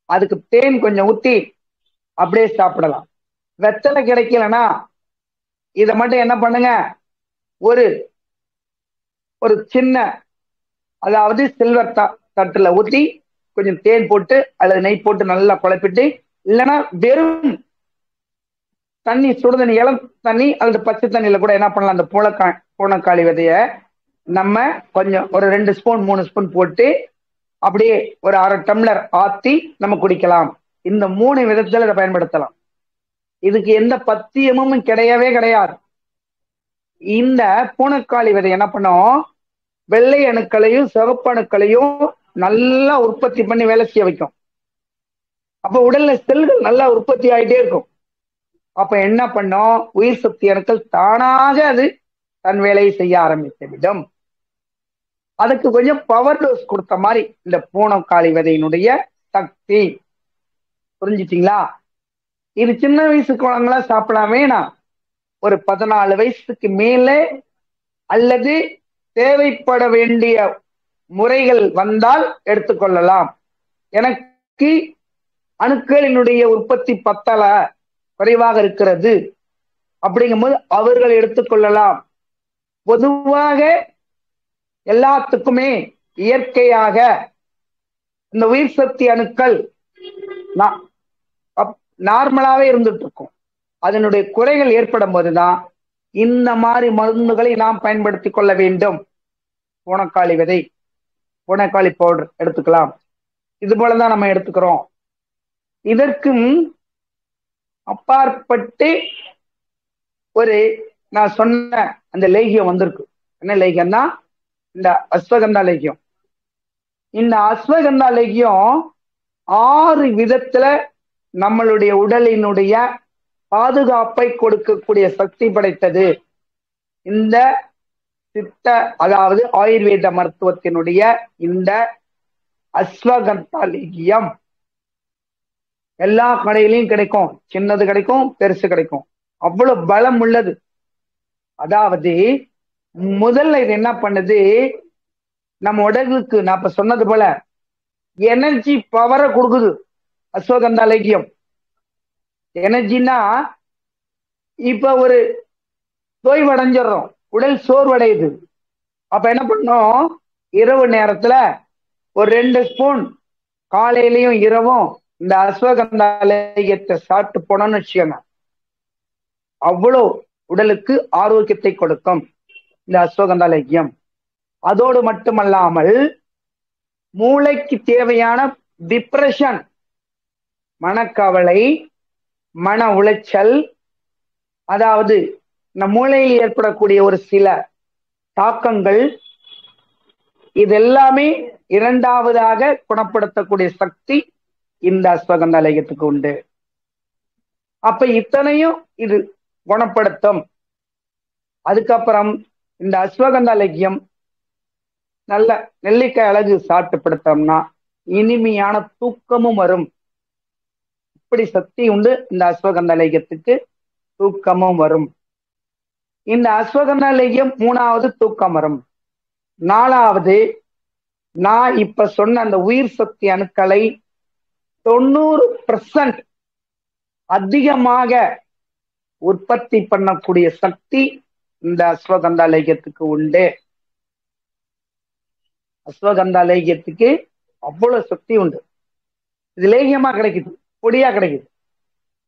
அதுக்கு தேன் கொஞ்சம் ஊத்தி அப்படியே சாப்பிடலாம். வெத்தலை கிடைக்கலன்னா இதை மட்டும் என்ன பண்ணுங்க, ஒரு ஒரு சின்ன, அதாவது சில்வர் தட்டுல ஊத்தி கொஞ்சம் தேன் போட்டு அல்லது நெய் போட்டு நல்லா குழப்பிட்டு, இல்லைன்னா வெறும் தண்ணி, சுடுதண்ணி, இளம் தண்ணி அல்லது பச்சை தண்ணியில கூட என்ன பண்ணலாம், அந்த பூனைக்காளி விதைய நம்ம கொஞ்சம் ஒரு 2 ஸ்பூன் 3 ஸ்பூன் போட்டு அப்படியே ஒரு 1/2 டம்ளர் ஆத்தி நம்ம குடிக்கலாம். இந்த 3 விதத்துல இதை பயன்படுத்தலாம். இதுக்கு எந்த பத்தியமும் கிடையவே கிடையாது. இந்த பூனைக்காளி விதை என்ன பண்ணும், வெள்ளை அணுக்களையும் சிவப்பு அணுக்களையும் நல்லா உற்பத்தி பண்ணி வேலை செய்ய வைக்கும். அப்ப உடல்ல செல்கள் நல்லா உற்பத்தி ஆகிட்டே இருக்கும். அப்ப என்ன பண்ணும், உயிர் சக்தி அணுக்கள் தானாக அது தன் வேலையை செய்ய ஆரம்பித்து விடும். அதுக்கு கொஞ்சம் பவர் டோஸ் கொடுத்த மாதிரி இந்த பூனைக்காளி விதையினுடைய சக்தி. புரிஞ்சுட்டீங்களா? இது சின்ன வயசு குழந்தைங்களா சாப்பிடலாம், வேணாம். ஒரு 14 வயசுக்கு மேலே அல்லது தேவைப்பட வேண்டிய முறைகள் வந்தால் எடுத்துக்கொள்ளலாம். எனக்கு அணுக்களினுடைய உற்பத்தி பத்தல, குறைவாக இருக்கிறது அப்படிங்கும்போது அவர்கள் எடுத்துக்கொள்ளலாம். பொதுவாக எல்லாத்துக்குமே இயற்கையாக இந்த உயிர் சக்தி அணுக்கள் நார்மலாவே இருந்துட்டு இருக்கும். அதனுடைய குறைகள் ஏற்படும் போதுதான் இந்த மாதிரி மருந்துகளை நாம் பயன்படுத்தி கொள்ள வேண்டும். பூனைக்காளி விதை, பூனைக்காளி பவுடர் எடுத்துக்கலாம். இது போலதான் நம்ம எடுத்துக்கிறோம். இதற்கும் அப்பாற்பட்டு ஒரு நான் சொன்ன அந்த லேகியம் வந்திருக்கு. என்ன லேகியம்னா இந்த அஸ்வகந்தா லேகியம். இந்த அஸ்வகந்தா லேகியம் 6 விதத்துல நம்மளுடைய உடலினுடைய பாதுகாப்பை கொடுக்கக்கூடிய சக்தி படைத்தது. இந்த சித்த, அதாவது ஆயுர்வேத மருத்துவத்தினுடைய இந்த அஸ்வகந்தா லேகியம் எல்லா கடையிலையும் கிடைக்கும். சின்னது கிடைக்கும், பெருசு கிடைக்கும். அவ்வளவு பலம் உள்ளது. அதாவது முதல்ல இது என்ன பண்ணுது, நம்ம உடலுக்கு நான் இப்ப சொன்னது போல எனர்ஜி பவரை கொடுக்குது. அஸ்வகந்தா லேகியம் எனர்ஜினா, இப்ப ஒரு தோய்வடைஞ்சிடறோம், உடல் சோர்வடையுது. அப்ப என்ன பண்ணோம், இரவு நேரத்துல ஒரு 2 ஸ்பூன் காலையிலையும் இரவும் இந்த அஸ்வகந்தா லேகியத்தை சாப்பிட்டு போனோம்னு வச்சுக்கோங்க, அவ்வளோ உடலுக்கு ஆரோக்கியத்தை கொடுக்கும் இந்த அஸ்வகந்தா லேகியம். அதோடு மட்டுமல்லாமல் மூளைக்கு தேவையான டிப்ரெஷன், மனக்கவலை, மன உளைச்சல், அதாவது நம் மூளையில் ஏற்படக்கூடிய ஒரு சில தாக்கங்கள், இதெல்லாமே இரண்டாவதாக குணப்படுத்தக்கூடிய சக்தி இந்த அஸ்வகந்தா லேகியத்துக்கு உண்டு. அப்ப இத்தனையும் இது குணப்படுத்தும். அதுக்கப்புறம் இந்த அஸ்வகந்தா லேகியம் நல்ல நெல்லிக்காய் அழகு சாப்பிட்டு படுத்தோம்னா இனிமையான தூக்கமும் வரும். இப்படி சக்தி உண்டு இந்த அஸ்வகந்தா லேகியத்துக்கு. தூக்கமும் வரும். இந்த அஸ்வகந்தா லேகியம் 3வது தூக்கம் வரும். 4வது, நான் இப்ப சொன்ன அந்த உயிர் சக்தி அணுக்களை 90% அதிகமாக உற்பத்தி பண்ணக்கூடிய சக்தி இந்த அஸ்வகந்தா லேகியத்துக்கு உண்டு. அஸ்வகந்தா லேகியத்துக்கு அவ்வளவு சக்தி உண்டு. இது லேகியமா கிடைக்குது, பொடியா கிடைக்குது,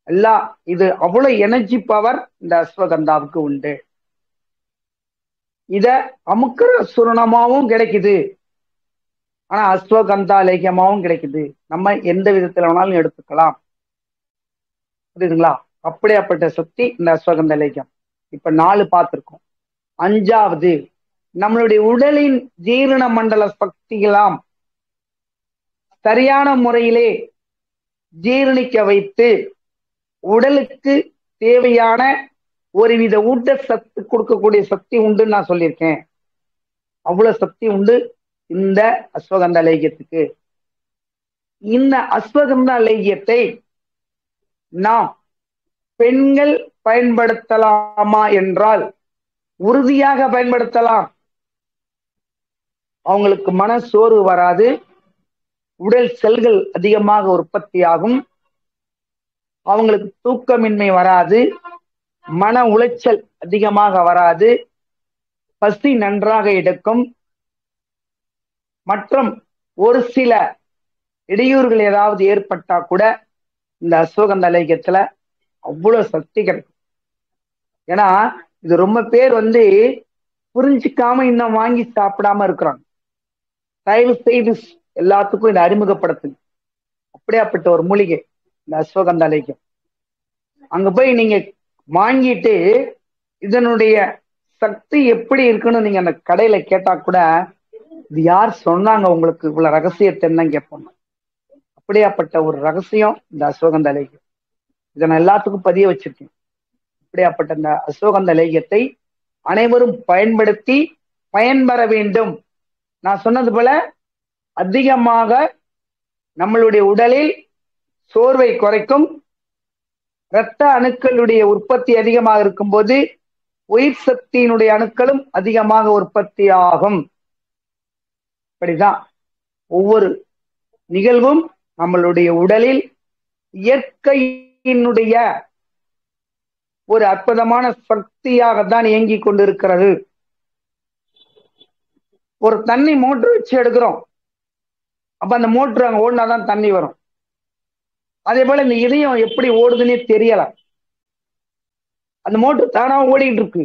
எல்லாம் இது அவ்வளவு எனர்ஜி பவர் இந்த அஸ்வகந்தாவுக்கு உண்டு. இத அமுக்கர சுரணமாவும் கிடைக்குது, ஆனா அஸ்வகந்தா லேகியமாவும் கிடைக்குது. நம்ம எந்த விதத்துல வேணாலும் எடுத்துக்கலாம். புரியுதுங்களா? அப்படியாப்பட்ட சக்தி இந்த அஸ்வகந்தா லேகியம். இப்ப 4 பார்த்திருக்கோம். 5வது, நம்மளுடைய உடலின் ஜீரண மண்டல சக்திகளாம் சரியான முறையிலே ஜீரணிக்க வைத்து உடலுக்கு தேவையான ஒருவித ஊட்டச்சத்து கொடுக்கக்கூடிய சக்தி உண்டுன்னு நான் சொல்லியிருக்கேன். அவ்வளவு சக்தி உண்டு இந்த அஸ்வகந்தா லேகியத்துக்கு. இந்த அஸ்வகந்தா லேகியத்தை நாம் பெண்கள் பயன்படுத்தலாமா என்றால் உறுதியாக பயன்படுத்தலாம். அவங்களுக்கு மன சோர்வு வராது, உடல் செல்கள் அதிகமாக உற்பத்தி ஆகும், அவங்களுக்கு தூக்கமின்மை வராது, மன உளைச்சல் அதிகமாக வராது, பசி நன்றாக எடுக்கும், மற்றும் ஒரு சில இடையூறுகள் ஏதாவது ஏற்பட்டா கூட இந்த அஸ்வகந்தா லேகியத்துல அவ்வளவு சக்தி கிடைக்கும். ஏன்னா இது ரொம்ப பேர் புரிஞ்சுக்காம இன்னும் வாங்கி சாப்பிடாம இருக்கிறாங்க. தயவு செய்து எல்லாத்துக்கும் இதை அறிமுகப்படுத்துங்க. அப்படியாப்பட்ட ஒரு மூலிகை இந்த அஸ்வகந்தா லேகியம். அங்க போய் நீங்க வாங்கிட்டு இதனுடைய சக்தி எப்படி இருக்குன்னு நீங்க அந்த கடையில கேட்டா கூட இது யார் சொன்னாங்க உங்களுக்கு இவ்வளவு ரகசியத்தை என்ன கேட்பாங்க. அப்படியாப்பட்ட ஒரு ரகசியம் இந்த அஸ்வகந்தா லேகியம். இதை நான் எல்லாத்துக்கும் பதிய வச்சிருக்கேன். அப்படியாப்பட்ட இந்த அஸ்வகந்தா லேகியத்தை அனைவரும் பயன்படுத்தி பயன்பெற வேண்டும். நான் சொன்னது போல அதிகமாக நம்மளுடைய உடலில் சோர்வை குறைக்கும். இரத்த அணுக்களுடைய உற்பத்தி அதிகமாக இருக்கும் போது உயிர் சக்தியினுடைய அணுக்களும் அதிகமாக உற்பத்தி ஆகும். இப்படிதான் ஒவ்வொரு நிகழ்வும் நம்மளுடைய உடலில் இயற்கையினுடைய ஒரு அற்புதமான சக்தியாகத்தான் இயங்கிக் கொண்டிருக்கிறது. ஒரு தண்ணி மோட்டர் வச்சு எடுக்கிறோம், அப்ப அந்த மோட்டர் அங்க ஓடினாதான் தண்ணி வரும். அதே போல இந்த இதயம் எப்படி ஓடுதுன்னே தெரியல, அந்த மோட்டர் தானா ஓடிட்டு இருக்கு.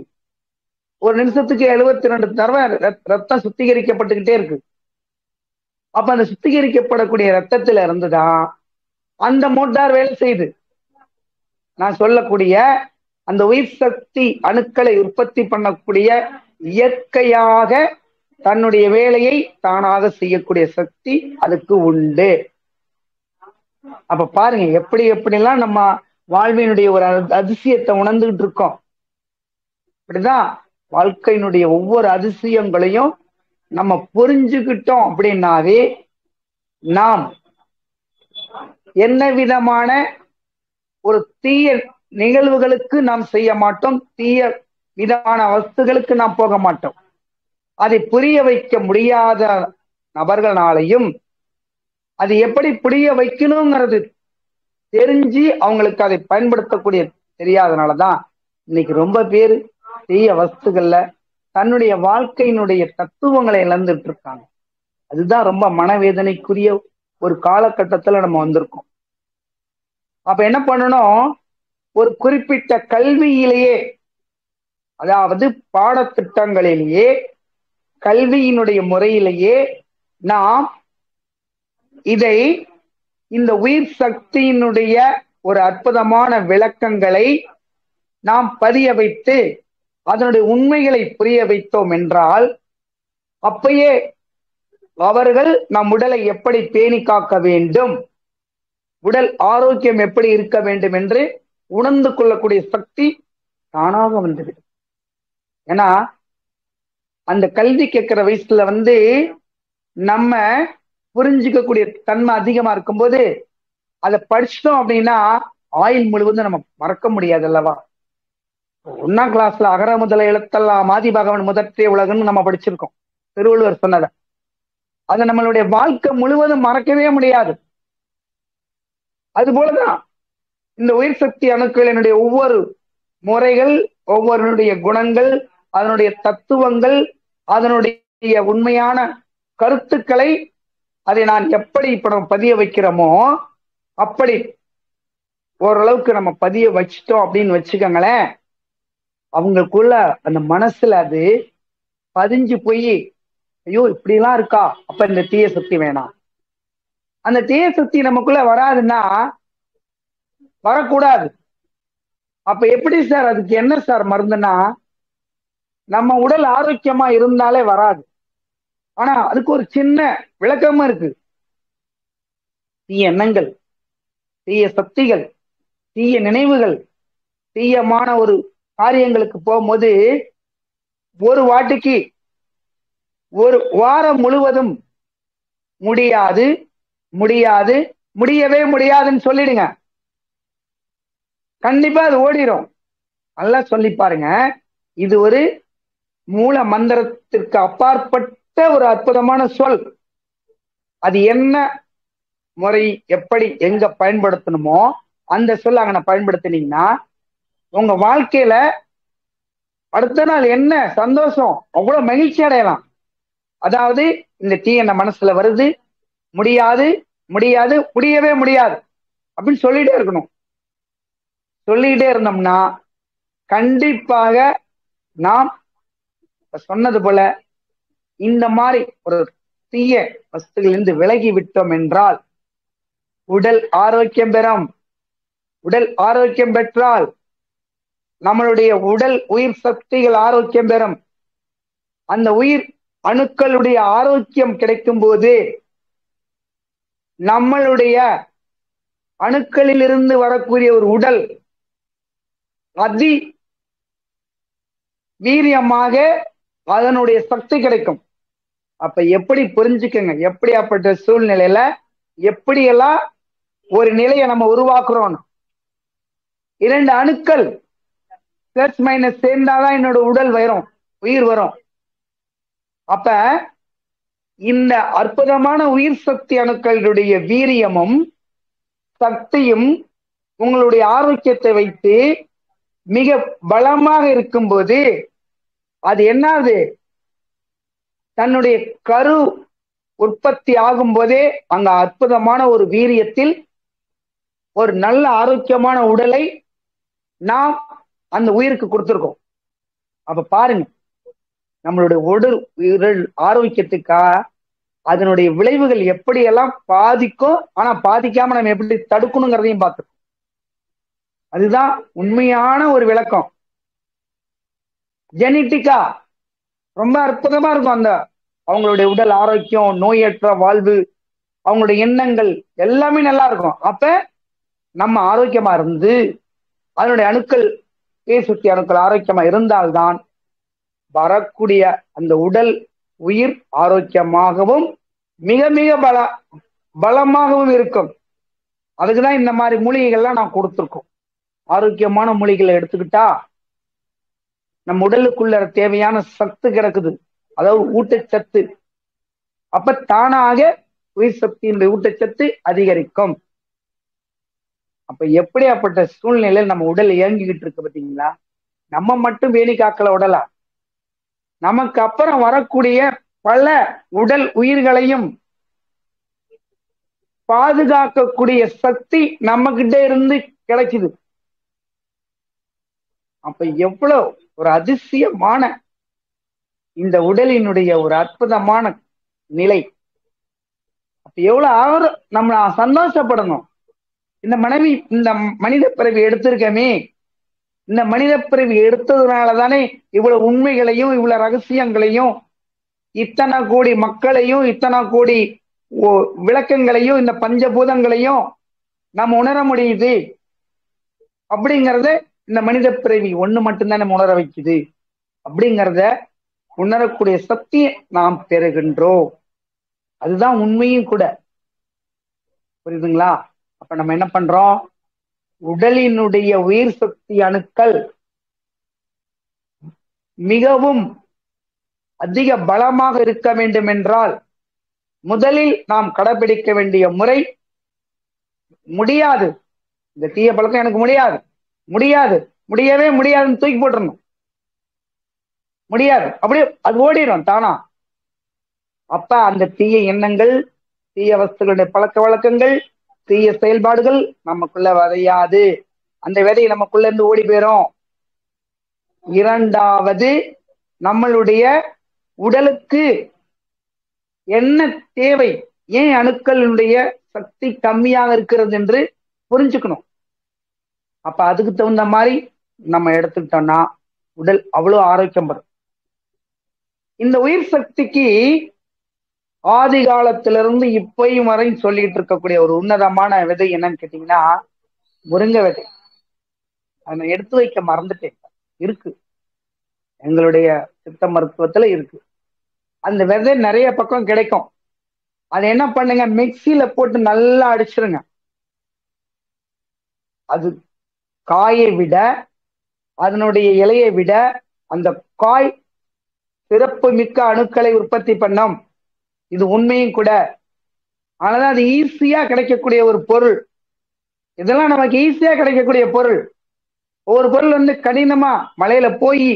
ஒரு நிமிஷத்துக்கு 72 தடவை ரத்தம் சுத்திகரிக்கப்பட்டுக்கிட்டே இருக்கு. அப்ப அந்த சுத்திகரிக்கப்படக்கூடிய ரத்தத்துல இருந்துதான் அந்த மோட்டார் வேலை செய்யுது. நான் சொல்லக்கூடிய அந்த உயிர் சக்தி அணுக்களை உற்பத்தி பண்ணக்கூடிய இயற்கையாக தன்னுடைய வேலையை தானாக செய்யக்கூடிய சக்தி அதுக்கு உண்டு. அப்ப பாருங்க எப்படி எப்படிலாம் நம்ம வாழ்வினுடைய ஒரு அதிசயத்தை உணர்ந்துகிட்டு இருக்கோம். இப்படிதான் வாழ்க்கையினுடைய ஒவ்வொரு அதிசயங்களையும் நம்ம புரிஞ்சுக்கிட்டோம் அப்படின்னாவே நாம் என்ன விதமான ஒரு தீய நிகழ்வுகளுக்கு நாம் செய்ய மாட்டோம், தீய விதமான வஸ்துகளுக்கு நாம் போக மாட்டோம். அதை புரிய வைக்க முடியாத நபர்களாலையும் அது எப்படி புரிய வைக்கணுங்கிறது தெரிஞ்சு அவங்களுக்கு அதை பயன்படுத்தக்கூடிய தெரியாதனாலதான் இன்னைக்கு ரொம்ப பேர் தீய வஸ்துகள்ல தன்னுடைய வாழ்க்கையினுடைய தத்துவங்களை இழந்துட்டு இருக்காங்க. அதுதான் ரொம்ப மனவேதனைக்குரிய ஒரு காலகட்டத்துல நம்ம வந்திருக்கோம். அப்ப என்ன பண்ணணும், ஒரு குறிப்பிட்ட கல்வியிலேயே, அதாவது பாடத்திட்டங்களிலேயே, கல்வியினுடைய முறையிலேயே நாம் இதை இந்த உயிர் சக்தியினுடைய ஒரு அற்புதமான விளக்கங்களை நாம் பதிய வைத்து அதனுடைய உண்மைகளை புரிய வைத்தோம் என்றால், அப்பயே அவர்கள் நம் உடலை எப்படி பேணி காக்க வேண்டும், உடல் ஆரோக்கியம் எப்படி இருக்க வேண்டும் என்று உணர்ந்து கொள்ளக்கூடிய சக்தி தானாக வந்துவிடும். ஏன்னா அந்த கல்வி கேட்கிற வயசுல நம்ம புரிஞ்சுக்கக்கூடிய தன்மை அதிகமா இருக்கும்போது அதை படிச்சிட்டோம் அப்படின்னா ஆயுள் முழுவதும் நம்ம மறக்க முடியாது அல்லவா. 1ஆம் கிளாஸ்ல அகர முதல எழுத்தெல்லாம் ஆதி பகவன் முதற்றே உலகம்னு நம்ம படிச்சிருக்கோம், திருவள்ளுவர் சொன்னதை. அதை நம்மளுடைய வாழ்க்கை முழுவதும் மறக்கவே முடியாது. அது போலதான் இந்த உயிர் சக்தி அணுக்களினுடைய ஒவ்வொரு முறைகள், ஒவ்வொருடைய குணங்கள், அதனுடைய தத்துவங்கள், அதனுடைய உண்மையான கருத்துக்களை அதை நான் எப்படி இப்ப நம்ம பதிய வைக்கிறோமோ அப்படி ஓரளவுக்கு நம்ம பதிய வச்சிட்டோம் அப்படின்னு வச்சுக்கோங்களேன், அவங்களுக்குள்ள அந்த மனசுல அது பதிஞ்சு போய், ஐயோ இப்படிலாம் இருக்கா, அப்ப இந்த தீய சக்தி வேணாம். அந்த தீய சக்தி நமக்குள்ள வராதுன்னா வரக்கூடாது. அப்ப எப்படி சார், அதுக்கு என்ன சார் மருந்துன்னா, நம்ம உடல் ஆரோக்கியமா இருந்தாலே வராது. ஆனா அதுக்கு ஒரு சின்ன விளக்கமும் இருக்கு. தீய எண்ணங்கள், தீய சக்திகள், தீய நினைவுகள், தீயமான ஒரு காரியங்களுக்கு போகும்போது ஒரு வாட்டிக்கு ஒரு வாரம் முழுவதும் முடியாது முடியாது முடியவே முடியாதுன்னு சொல்லிடுங்க, கண்டிப்பா அது ஓடிடும். நல்லா சொல்லி பாருங்க. இது ஒரு மூல மந்திரத்திற்கு அப்பாற்பட்ட ஒரு அற்புதமான சொல். அது என்ன முறை, எப்படி, எங்க பயன்படுத்தணுமோ அந்த சொல் அங்க பயன்படுத்தினீங்கன்னா உங்க வாழ்க்கையில அடுத்த நாள் என்ன சந்தோஷம், அவ்வளவு மகிழ்ச்சி அடையலாம். அதாவது இந்த தீ என்ன மனசுல வருது, முடியாது முடியாது முடியவே முடியாது அப்படின்னு சொல்லிட்டே இருக்கணும். சொல்லிட்டே இருந்தோம்னா கண்டிப்பாக நாம் சொன்னது போல இந்த மாதிரி ஒரு தீய வஸ்துகளிலிருந்து விலகி விட்டோம் என்றால் உடல் ஆரோக்கியம் பெறும். உடல் ஆரோக்கியம் பெற்றால் நம்மளுடைய உடல் உயிர் சக்திகள் ஆரோக்கியம் பெறும். அந்த உயிர் அணுக்களுடைய ஆரோக்கியம் கிடைக்கும் போது நம்மளுடைய அணுக்களில் இருந்து வரக்கூடிய ஒரு உடல் அதி வீரியமாக அதனுடைய சக்தி கிடைக்கும். அப்ப எப்படி புரிஞ்சுக்கங்க, எப்படியாப்பட்ட சூழ்நிலையில எப்படியெல்லாம் ஒரு நிலையை நம்ம உருவாக்குறோம். 2 அணுக்கள் பிளஸ் மைனஸ் சேர்ந்தாதான் என்னோட உடல் வரும், உயிர் வரும். அப்ப இந்த அற்புதமான உயிர் சக்தி அணுக்களுடைய வீரியமும் சக்தியும் உங்களுடைய ஆரோக்கியத்தை வைத்து மிக பலமாக இருக்கும்போது அது என்னாவது, தன்னுடைய கரு உற்பத்தி ஆகும் போதே அங்க அற்புதமான ஒரு வீரியத்தில் ஒரு நல்ல ஆரோக்கியமான உடலை நாம் அந்த உயிருக்கு கொடுத்திருக்கோம். அப்ப பாருங்க, நம்மளுடைய உடல் ஆரோக்கியத்துக்கா அதனுடைய விளைவுகள் எப்படியெல்லாம் பாதிக்கும், ஆனா பாதிக்காம நம்ம எப்படி தடுக்கணுங்கிறதையும் பார்த்துருக்கோம். அதுதான் உண்மையான ஒரு விளக்கம். ஜெனிட்டிக்கா ரொம்ப அற்புதமா இருக்கும். அந்த அவங்களுடைய உடல் ஆரோக்கியம், நோயற்ற வாழ்வு, அவங்களுடைய எண்ணங்கள் எல்லாமே நல்லா இருக்கும். அப்ப நம்ம ஆரோக்கியமா இருந்து அதனுடைய அணுக்கள், சுத்தி அணுக்கள் ஆரோக்கியமா இருந்தால்தான் வரக்கூடிய அந்த உடல் உயிர் ஆரோக்கியமாகவும் மிக மிக பலமாகவும் இருக்கும். அதுக்குதான் இந்த மாதிரி மூலிகைகள்லாம் நான் கொடுத்துருக்கோம். ஆரோக்கியமான மூலிகைகளை எடுத்துக்கிட்டா நம்ம உடலுக்குள்ள தேவையான சத்து கிடக்குது, அதாவது ஊட்டச்சத்து. அப்ப தானாக உயிர் சக்தியினுடைய ஊட்டச்சத்து அதிகரிக்கும். அப்ப எப்படியாப்பட்ட சூழ்நிலையில் நம்ம உடல் இயங்கிக்கிட்டு இருக்கு பார்த்தீங்களா. நம்ம மட்டும் வேணி காக்கல உடலா, நமக்கு அப்புறம் வரக்கூடிய பல உடல் உயிர்களையும் பாதுகாக்கக்கூடிய சக்தி நம்ம கிட்ட இருந்து கிடைக்குது. அப்ப எவ்வளவு ஒரு அதிசயமான இந்த உடலினுடைய ஒரு அற்புதமான நிலை. அப்ப எவ்வளவு நம்ம சந்தோஷப்படணும். இந்த மனித பிறவி எடுத்திருக்கமே, இந்த மனித பிறவி எடுத்ததுனாலதானே இவ்வளவு உண்மைகளையும் இவ்வளவு ரகசியங்களையும் இத்தனை கோடி மக்களையும் இத்தனை கோடி விளக்கங்களையும் இந்த பஞ்சபூதங்களையும் நம்ம உணர முடியுது. அப்படிங்கறத இந்த மனித பிறவி ஒண்ணு மட்டும்தான் நம்ம உணர வைக்குது. அப்படிங்கறத உணரக்கூடிய சக்தியை நாம் பெறுகின்றோம். அதுதான் உண்மையும் கூட. புரியுதுங்களா? அப்ப நம்ம என்ன பண்றோம்? உடலினுடைய உயிர் சக்தி அணுக்கள் மிகவும் அதிக பலமாக இருக்க வேண்டும் என்றால் முதலில் நாம் கடைபிடிக்க வேண்டிய முறை, முடியாது, இந்த தீய பழக்கம் எனக்கு முடியாது, முடியாது, முடியவே முடியாதுன்னு தூக்கி போட்டுறணும். முடியாது, அப்படியே அது ஓடிடும் தானா. அப்ப அந்த தீய எண்ணங்கள், தீய வஸ்துகளுடைய பழக்க வழக்கங்கள், தீய செயல்பாடுகள் நமக்குள்ள விதையாது. அந்த விதை நமக்குள்ள இருந்து ஓடி போயிரும். இரண்டாவது, நம்மளுடைய உடலுக்கு என்ன தேவை, ஏன் அணுக்களினுடைய சக்தி கம்மியாக இருக்கிறது என்று புரிஞ்சுக்கணும். அப்ப அதுக்கு தகுந்த மாதிரி நம்ம எடுத்துக்கிட்டோம்னா உடல் அவ்வளவு ஆரோக்கியம் பெறும். இந்த உயிர் சக்திக்கு ஆதி காலத்திலிருந்து இப்பயும் வரை சொல்லிட்டு இருக்கக்கூடிய ஒரு உன்னதமான விதை என்னன்னு கேட்டீங்கன்னா முருங்கை விதை. அதை நான் எடுத்து வைக்க மறந்துட்டேன். இருக்கு, எங்களுடைய சித்த மருத்துவத்துல இருக்கு. அந்த விதை நிறைய பக்கம் கிடைக்கும். அதை என்ன பண்ணுங்க, மிக்சியில போட்டு நல்லா அடிச்சிருங்க. அது காயை விட, அதனுடைய இலையை விட அந்த காய் சிறப்பு மிக்க அணுக்களை உற்பத்தி பண்ணும். இது உண்மையும் கூட. ஆனாதான் அது ஈஸியா கிடைக்கக்கூடிய ஒரு பொருள். இதெல்லாம் நமக்கு ஈஸியா கிடைக்கக்கூடிய பொருள். ஒவ்வொரு பொருள் வந்து கடினமா மலையில போய்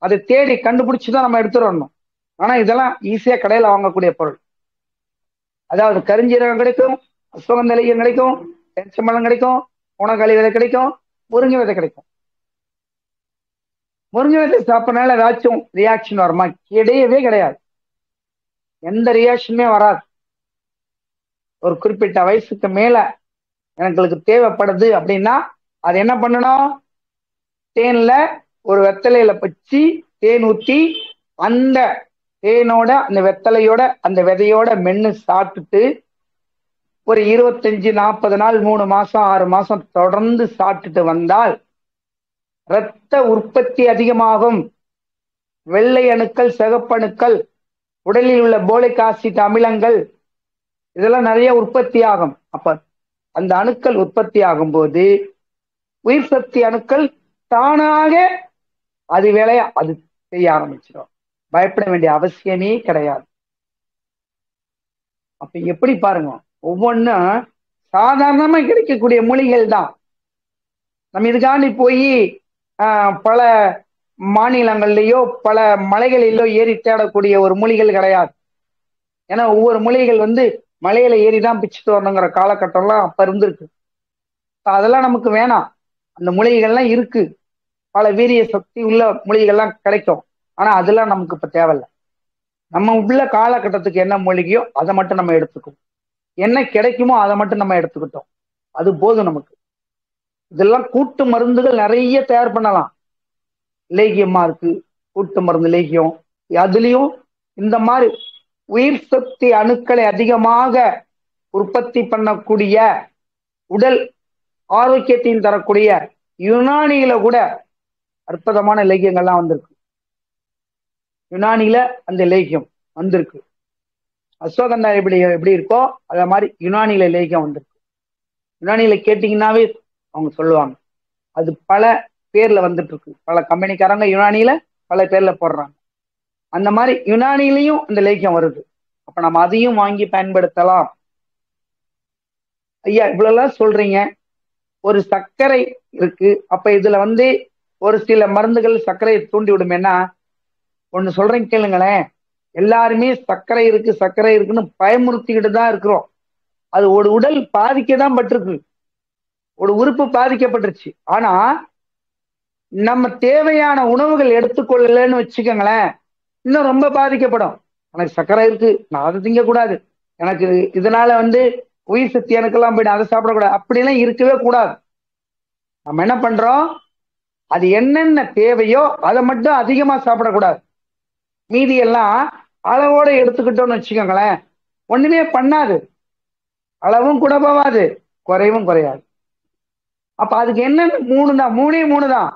அதை தேடி கண்டுபிடிச்சுதான் நம்ம எடுத்துட்டு வரணும். ஆனா இதெல்லாம் ஈஸியா கடையில வாங்கக்கூடிய பொருள். அதாவது கருஞ்சீரகம் கிடைக்கும், அஸ்வகந்த இலையம் கிடைக்கும், தென்சம்பளம் கிடைக்கும், உணக்காளி விதை கிடைக்கும், முருங்கை விதை கிடைக்கும். முருங்கை விதை சாப்பிட்றதுனால ஏதாச்சும் ரியாக்ஷன் வருமா? கிடையவே கிடையாது. எந்த ரியாக்ஷனுமே வராது. ஒரு குறிப்பிட்ட வயசுக்கு மேல எனக்கு தேவைப்படுது அப்படின்னா அது என்ன பண்ணணும், தேன்ல ஒரு வெத்தலையில வச்சு தேன் ஊற்றி அந்த தேனோட அந்த வெத்தலையோட அந்த விதையோட மென்னு சாப்பிட்டுட்டு ஒரு 25-40 நாள், 3 மாசம் 6 மாசம் தொடர்ந்து சாப்பிட்டுட்டு வந்தால் இரத்த உற்பத்தி அதிகமாகும். வெள்ளை அணுக்கள், சிகப்பணுக்கள், உடலில் உள்ள போலிக் ஆசிட் அமிலங்கள் இதெல்லாம் நிறைய உற்பத்தி ஆகும். அப்ப அந்த அணுக்கள் உற்பத்தி ஆகும் போது உயிர் சக்தி அணுக்கள் தானாக அது வேலையை அது செய்ய ஆரம்பிச்சிடும். பயப்பட வேண்டிய அவசியமே கிடையாது. அப்ப எப்படி பாருங்க, ஒவ்வொன்றும் சாதாரணமா கிடைக்கக்கூடிய மூலிகைகள் தான். நம்ம இதுக்காண்டி போய் பல மாநிலங்கள்லயோ பல மலைகளிலோ ஏறி தேடக்கூடிய ஒரு மூலிகைகள் கிடையாது. ஏன்னா ஒவ்வொரு மூலிகைகள் வந்து மலையில ஏறிதான் பிச்சுட்டு வரணுங்கிற காலகட்டம்லாம் அப்ப இருந்திருக்கு. அதெல்லாம் நமக்கு வேணாம். அந்த மூலிகைகள்லாம் இருக்கு, பல வீரிய சக்தி உள்ள மூலிகைகள்லாம் கிடைக்கும். ஆனா அதெல்லாம் நமக்கு இப்ப தேவையில்லை. நம்ம உள்ள காலகட்டத்துக்கு என்ன மூலிகையோ அதை மட்டும் நம்ம எடுத்துக்குவோம். என்ன கிடைக்குமோ அதை மட்டும் நம்ம எடுத்துக்கிட்டோம், அது போதும் நமக்கு. இதெல்லாம் கூட்டு மருந்துகள் நிறைய தயார் பண்ணலாம். லேகியமா இருக்கு, கூட்டு மருந்து லேகியம். அதுலயும் இந்த மாதிரி உயிர் சக்தி அணுக்களை அதிகமாக உற்பத்தி பண்ணக்கூடிய, உடல் ஆரோக்கியத்தையும் தரக்கூடிய யுனானியில கூட அற்புதமான லேகியங்கள்லாம் வந்திருக்கு. யுனானியில அந்த லேகியம் வந்திருக்கு. அஸ்வகந்தா எப்படி இருக்கோ அத மாதிரி யுனானியில லேகியம் வந்திருக்கு. யுனானியில கேட்டீங்கன்னாவே அவங்க சொல்லுவாங்க. அது பல பேர்ல வந்துட்டு இருக்கு. பல கம்பெனிக்காரங்க யுனானியில பல பேர்ல போடுறாங்க. அந்த மாதிரி யுனானிலையும் இந்த லேகியம் வருது. அப்ப நம்ம அதையும் வாங்கி பயன்படுத்தலாம். ஐயா இவ்வளவு சொல்றீங்க, ஒரு சர்க்கரை இருக்கு, அப்ப இதுல வந்து ஒரு சில மருந்துகள் சர்க்கரையை தூண்டி விடுமேன்னா ஒண்ணு சொல்றேன் கேளுங்களேன். எல்லாருமே சர்க்கரை இருக்கு சர்க்கரை இருக்குன்னு பயமுறுத்திக்கிட்டு தான் இருக்கிறோம். அது ஒரு உடல் பாதிக்கதான் பட்டிருக்கு, ஒரு உறுப்பு பாதிக்கப்பட்டுருச்சு. ஆனா நம்ம தேவையான உணவுகள் எடுத்துக்கொள்ளலன்னு வச்சுக்கோங்களேன், இன்னும் ரொம்ப பாதிக்கப்படும். எனக்கு சர்க்கரை இருக்கு, நான் அதை திங்கக்கூடாது, எனக்கு இதனால உயிர் சக்தி எனக்கெல்லாம் போயிடும், அதை சாப்பிடக்கூடாது, அப்படிலாம் இருக்கவே கூடாது. நம்ம என்ன பண்றோம், அது என்னென்ன தேவையோ அதை மட்டும் அதிகமா சாப்பிடக்கூடாது. மீதி எல்லாம் அளவோட எடுத்துக்கிட்டோம்னு வச்சுக்கோங்களேன், ஒண்ணுமே பண்ணாது, அளவும் கூட போவாது, குறைவும் குறையாது. அப்ப அதுக்கு என்னென்ன மூணே மூணு தான்.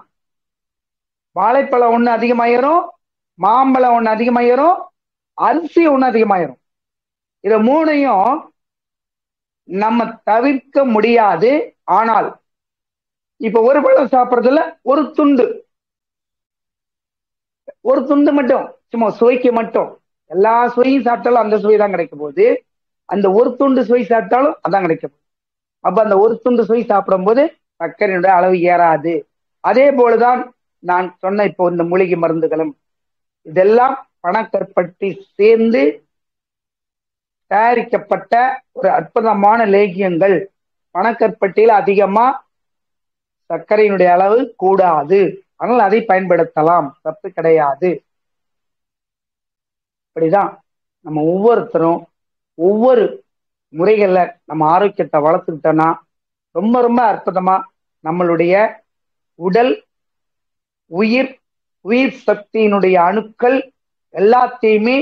வாழைப்பழம் ஒண்ணு அதிகமாயிரும், மாம்பழம் ஒண்ணு அதிகமாயிரும், அரிசி ஒண்ணு அதிகமாயிரும். இத மூணையும் நம்ம தவிர்க்க முடியாது. ஆனால் இப்ப ஒரு பழம் சாப்பிட்றதுல ஒரு துண்டு மட்டும், சும்மா சுவைக்கு மட்டும், எல்லா சுவையும் சாப்பிட்டாலும் அந்த சுவை தான் கிடைக்கும் போது, அந்த ஒரு துண்டு சுவை சாப்பிட்டாலும் அதான் கிடைக்கும். அப்ப அந்த ஒரு துண்டு சுவை சாப்பிடும் போது சர்க்கரையினுடைய அளவு ஏறாது. அதே போலதான் நான் சொன்ன இப்போ இந்த மூலிகை மருந்துகளும், இதெல்லாம் பனக்கற்பட்டி சேர்ந்து தயாரிக்கப்பட்ட ஒரு அற்புதமான லேகியங்கள். பனக்கற்பட்டியில அதிகமா சர்க்கரையினுடைய அளவு கூடாது, ஆனால் அதை பயன்படுத்தலாம், தப்பு கிடையாது. இப்படிதான் நம்ம ஒவ்வொருத்தரும் ஒவ்வொரு முறைகள்ல நம்ம ஆரோக்கியத்தை வளர்த்துக்கிட்டோம்னா ரொம்ப ரொம்ப அற்புதமா நம்மளுடைய உடல், உயிர் சக்தியினுடைய அணுக்கள் எல்லாத்தையுமே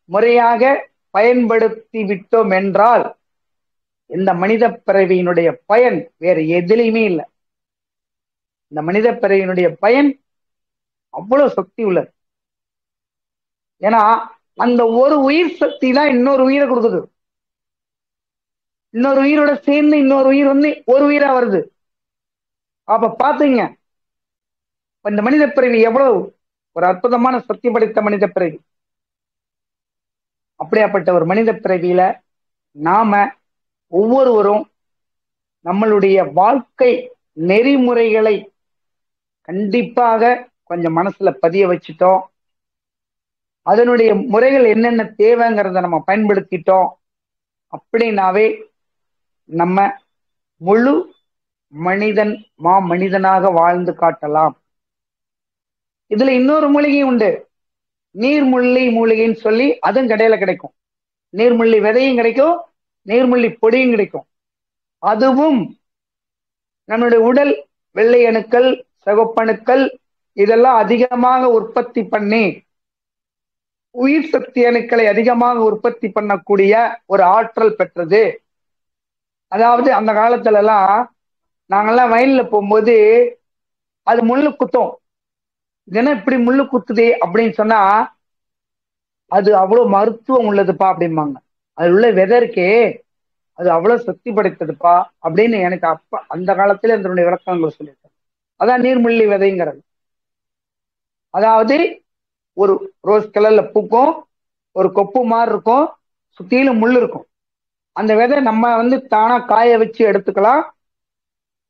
முறையாக பயன்படுத்தி விட்டோம் என்றால் இந்த மனித பிறவியினுடைய பயன் வேற எதிலையுமே இல்லை. இந்த மனித பிறவியினுடைய பயன் அவ்வளவு சக்தி உள்ளது. ஏன்னா அந்த ஒரு உயிர் சக்தி தான் இன்னொரு உயிரை கொடுக்குது. இன்னொரு உயிரோட சேர்ந்து இன்னொரு உயிர் ஒரு உயிரா வருது. அப்ப பாத்தீங்க இந்த மனித பிறவி எவ்வளவு ஒரு அற்புதமான சக்தி படைத்த மனித பிறவி. அப்படியாப்பட்ட ஒரு மனித பிறவியில நாம ஒவ்வொருவரும் நம்மளுடைய வாழ்க்கை நெறிமுறைகளை கண்டிப்பாக கொஞ்சம் மனசுல பதிய வச்சுட்டோம். அதனுடைய முறைகள் என்னென்ன தேவைங்கிறத நம்ம பயன்படுத்திட்டோம் அப்படின்னாவே நம்ம முழு மனிதன் மனிதனாக வாழ்ந்து காட்டலாம். இதுல இன்னொரு மூலிகை உண்டு, நீர்முள்ளி மூலிகைன்னு சொல்லி, அதுவும் கடையில கிடைக்கும். நீர்முள்ளி விதையும் கிடைக்கும், நீர்முள்ளி பொடியும் கிடைக்கும். அதுவும் நம்மளுடைய உடல் வெள்ளை அணுக்கள், சிவப்பணுக்கள் இதெல்லாம் அதிகமாக உற்பத்தி பண்ணி உயிர் சக்தி அணுக்களை அதிகமாக உற்பத்தி பண்ணக்கூடிய ஒரு ஆற்றல் பெற்றது. அதாவது அந்த காலத்துல எல்லாம் நாங்கெல்லாம் வயல்ல போகும்போது அது முள்ளு குத்தும். இதென்ன இப்படி முள்ளு குத்துதே அப்படின்னு சொன்னா, அது அவ்வளவு மருத்துவம் உள்ளதுப்பா அப்படிம்பாங்க. அது உள்ள விதை இருக்கே அது அவ்வளவு சக்தி படைத்ததுப்பா அப்படின்னு எனக்கு அப்ப அந்த காலத்துல அதனுடைய விளக்கங்கள் சொல்லியிருக்காங்க. அதான் நீர்முள்ளி விதைங்கிறது. அதாவது ஒரு ரோஸ் கலர்ல பூக்கும், ஒரு கொப்பு மாதிரி இருக்கும், சுத்தியிலும் முள் இருக்கும். அந்த விதை நம்ம தானா காய வச்சு எடுத்துக்கலாம்.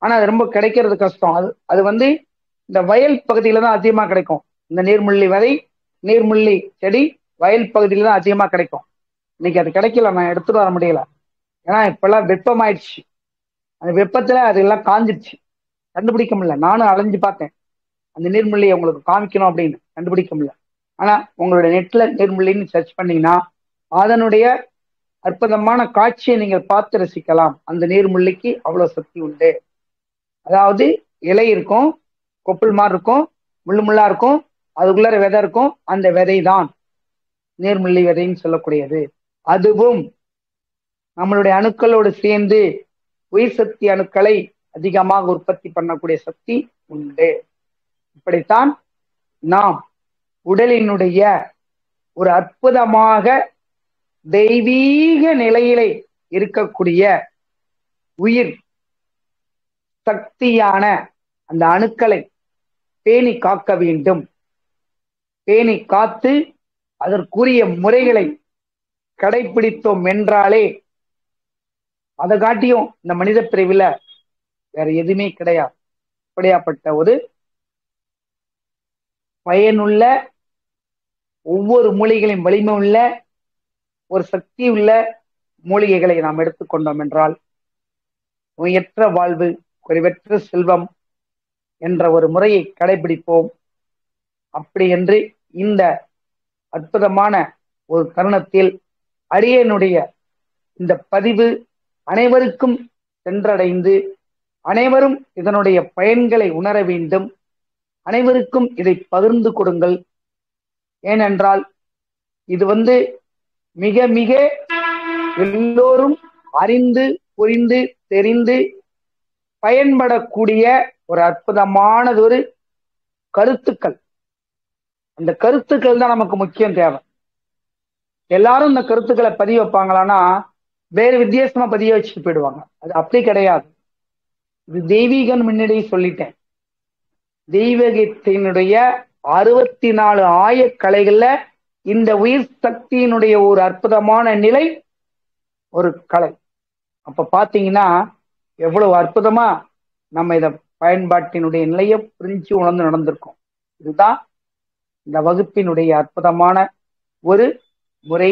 ஆனா அது ரொம்ப கிடைக்கிறது கஷ்டம். அது இந்த வயல் பகுதியில தான் அதிகமா கிடைக்கும். இந்த நீர்முள்ளி விதை, நீர்முள்ளி செடி வயல் பகுதியில தான் அதிகமா கிடைக்கும். இன்னைக்கு அது கிடைக்கல, நான் எடுத்துட்டு வர முடியல. ஏன்னா இப்பெல்லாம் வெப்பம் ஆயிடுச்சு. அந்த வெப்பத்துல அது எல்லாம் காஞ்சிடுச்சு, கண்டுபிடிக்க முடியல. நானும் அலைஞ்சு பார்த்தேன் அந்த நீர்முள்ளியை உங்களுக்கு காமிக்கணும் அப்படின்னு, கண்டுபிடிக்க முடியல. ஆனா உங்களுடைய நெட்ல நீர்முள்ளின்னு சர்ச் பண்ணீங்கன்னா அதனுடைய அற்புதமான காட்சியை நீங்கள் பார்த்து ரசிக்கலாம். அந்த நீர்முள்ளிக்கு அவ்வளவு சக்தி உண்டு. அதாவது இலை இருக்கும், கொப்புள் மாதிரி இருக்கும், முள்ளு முள்ளா இருக்கும், அதுக்குள்ளார விதை இருக்கும். அந்த விதை தான் நீர்முள்ளி விதைன்னு சொல்லக்கூடியது. அதுவும் நம்மளுடைய அணுக்களோடு சேர்ந்து உயிர் சக்தி அணுக்களை அதிகமாக உற்பத்தி பண்ணக்கூடிய சக்தி உண்டு. இப்படித்தான் நாம் உடலினுடைய ஒரு அற்புதமாக தெய்வீக நிலையிலே இருக்கக்கூடிய உயிர் சக்தியான அந்த அணுக்களை பேணி காக்க வேண்டும். பேணி காத்து அதற்குரிய முறைகளை கடைபிடித்தோம் என்றாலே அதை காட்டியும் இந்த மனித பிரிவுல வேற எதுவுமே கிடையாது. அப்படியாப்பட்ட ஒரு பயனுள்ள, ஒவ்வொரு மூலிகைகளின் வலிமை உள்ள, ஒரு சக்தி உள்ள மூலிகைகளை நாம் எடுத்துக்கொண்டோம் என்றால் நோயற்ற வாழ்வு, குறைவற்ற செல்வம், என்ற ஒரு முறையை கடைபிடிப்போம். அப்படி என்று இந்த அற்புதமான ஒரு தருணத்தில் அடியனுடைய இந்த பதிவு அனைவருக்கும் சென்றடைந்து அனைவரும் இதனுடைய பயன்களை உணர வேண்டும். அனைவருக்கும் இதை பகிர்ந்து கொடுங்கள். ஏனென்றால் இது மிக மிக எல்லோரும் அறிந்து புரிந்து தெரிந்து பயன்படக்கூடிய ஒரு அற்புதமானதொரு கருத்துக்கள். அந்த கருத்துக்கள் தான் நமக்கு முக்கியம் தேவை. எல்லாரும் இந்த கருத்துக்களை பதிய வைப்பாங்களான்னா வேறு வித்தியாசமா பதிய வச்சுட்டு போயிடுவாங்க. அது அப்படி கிடையாது. இது தெய்வீகன் முன்னாடி சொல்லிட்டேன். தெய்வீகத்தினுடைய 64 ஆயக்கலைகள்ல இந்த உயிர் சக்தியினுடைய ஒரு அற்புதமான நிலை ஒரு கலை. அப்ப பாத்தீங்கன்னா எவ்வளவு அற்புதமா நம்ம இத பயன்பாட்டினுடைய நிலையை புரிஞ்சு உணர்ந்து நடந்திருக்கோம். இதுதான் இந்த வகுப்பினுடைய அற்புதமான ஒரு முறை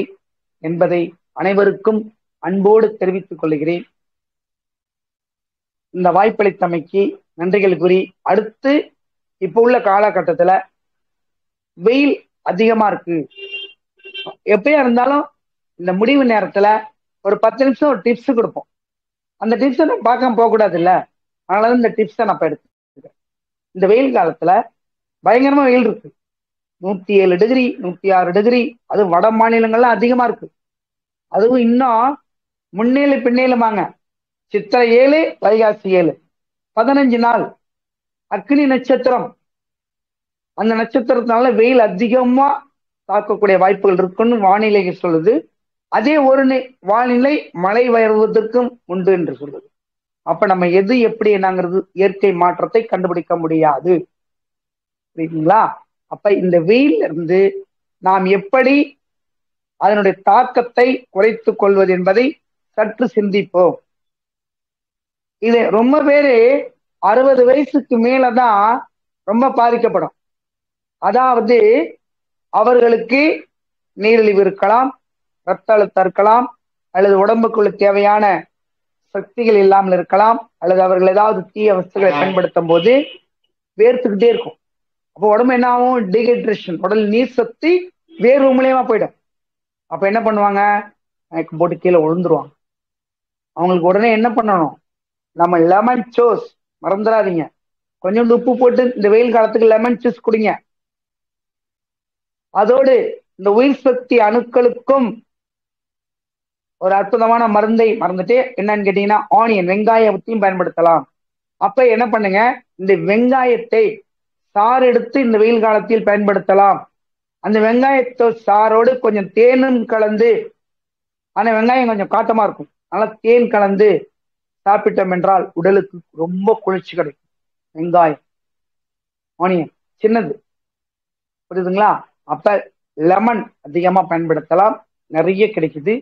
என்பதை அனைவருக்கும் அன்போடு தெரிவித்துக் கொள்கிறேன். இந்த வாய்ப்பளித்தமைக்கு நன்றிகள் கூறி, அடுத்து இப்ப உள்ள காலகட்டத்துல வெயில் அதிகமா இருக்கு. எப்பயா இருந்தாலும் இந்த முடிவு நேரத்துல ஒரு 10 நிமிஷம் ஒரு டிப்ஸ் கொடுப்போம். அந்த டிப்ஸை நான் பார்க்காம போக கூடாது இல்ல, அதனால இந்த டிப்ஸை நான் எடுத்துக்கிறேன். இந்த வெயில் காலத்துல பயங்கரமா வெயில் இருக்கு. 107 டிகிரி 106 டிகிரி, அது வட மாநிலங்கள்லாம் அதிகமா இருக்கு. அதுவும் இன்னும் முன்னேழு பின்னேழுமாங்க. சித்திரை 7 வைகாசி 7 15 நாள் அக்னி நட்சத்திரம். அந்த நட்சத்திரத்தினால வெயில் அதிகமா தாக்கக்கூடிய வாய்ப்புகள் இருக்குன்னு வானிலை சொல்லுது. அதே ஒரு வானிலை மழை வருவதற்கும் உண்டு என்று சொல்லுது. அப்ப நம்ம எது எப்படி என்னங்கிறது இயற்கை மாற்றத்தை கண்டுபிடிக்க முடியாது. புரியுதுங்களா? அப்ப இந்த வெயில இருந்து நாம் எப்படி அதனுடைய தாக்கத்தை குறைத்துக் கொள்வது என்பதை சற்று சிந்திப்போம். இது ரொம்ப பேரு 60 வயசுக்கு மேலதான் ரொம்ப பாதிக்கப்படும். அதாவது அவர்களுக்கு நீரிழிவு இருக்கலாம், ரத்த அழுத்தம் இருக்கலாம், அல்லது உடம்புக்குள்ள தேவையான சக்திகள் இல்லாமல் இருக்கலாம், அல்லது அவர்கள் ஏதாவது தீய வஸ்துகளை பயன்படுத்தும் போது வேர்த்துக்கிட்டே இருக்கும். அப்போ உடம்பு என்ன ஆகும்? டீஹைட்ரேஷன், உடல் நீர் சக்தி வேர்வு மூலியமா போயிடும். அப்ப என்ன பண்ணுவாங்க? மயக்கம் போட்டு கீழே விழுந்துருவாங்க. அவங்களுக்கு உடனே என்ன பண்ணணும்? நம்ம லெமன் ஜூஸ் மறந்துடாதீங்க. கொஞ்சோண்டு உப்பு போட்டு இந்த வெயில் காலத்துக்கு லெமன் ஜூஸ் குடிங்க. அதோடு இந்த உயிர் சக்தி அணுக்களுக்கும் ஒரு அற்புதமான மருந்தை மறந்துட்டு என்னன்னு கேட்டீங்கன்னா ஆனியன், வெங்காயத்தையும் பயன்படுத்தலாம். அப்ப என்ன பண்ணுங்க? இந்த வெங்காயத்தை சாறு எடுத்து இந்த வெயில் காலத்தில் பயன்படுத்தலாம். அந்த வெங்காயத்தோ சாரோடு கொஞ்சம் தேனும் கலந்து, ஆனா வெங்காயம் கொஞ்சம் காட்டமா இருக்கும், அதனால தேன் கலந்து சாப்பிட்டோம் என்றால் உடலுக்கு ரொம்ப குளிர்ச்சி கிடைக்கும். வெங்காயம், ஆனியன் சின்னது, புரியுதுங்களா? அப்ப லெமன் அதிகமா பயன்படுத்தலாம், நிறைய கிடைக்குது.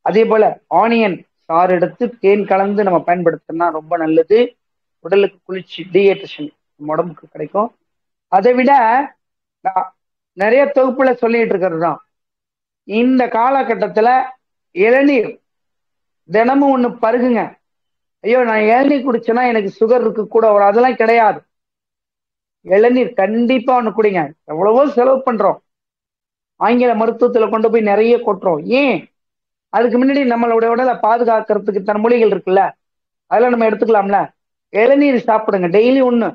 அதே போல ஆனியன் சாறு எடுத்து தேன் கலந்து நம்ம பயன்படுத்தினா ரொம்ப நல்லது. உடலுக்கு குளிர்ச்சி, டீஹைட்ரேஷன் நம்ம உடம்புக்கு கிடைக்கும். அதை விட நான் நிறைய தொகுப்புல சொல்லிட்டு இருக்கிறது தான், இந்த காலகட்டத்துல இளநீர் தினமும் ஒண்ணு பருகுங்க. ஐயோ நான் இளநீர் குடிச்சேன்னா எனக்கு சுகர் இருக்கு கூட வரும், அதெல்லாம் கிடையாது. இளநீர் கண்டிப்பா ஒண்ணு குடிங்க. எவ்வளவோ செலவு பண்றோம், ஆங்கில மருத்துவத்துல கொண்டு போய் நிறைய கொட்டுறோம். ஏன்? அதுக்கு முன்னாடி நம்மளுடைய உடலை பாதுகாக்கிறதுக்கு தன் மூலிகள் இருக்குல்ல, அதெல்லாம் நம்ம எடுத்துக்கலாம்ல. இளநீர் சாப்பிடுங்க, டெய்லி ஒண்ணு,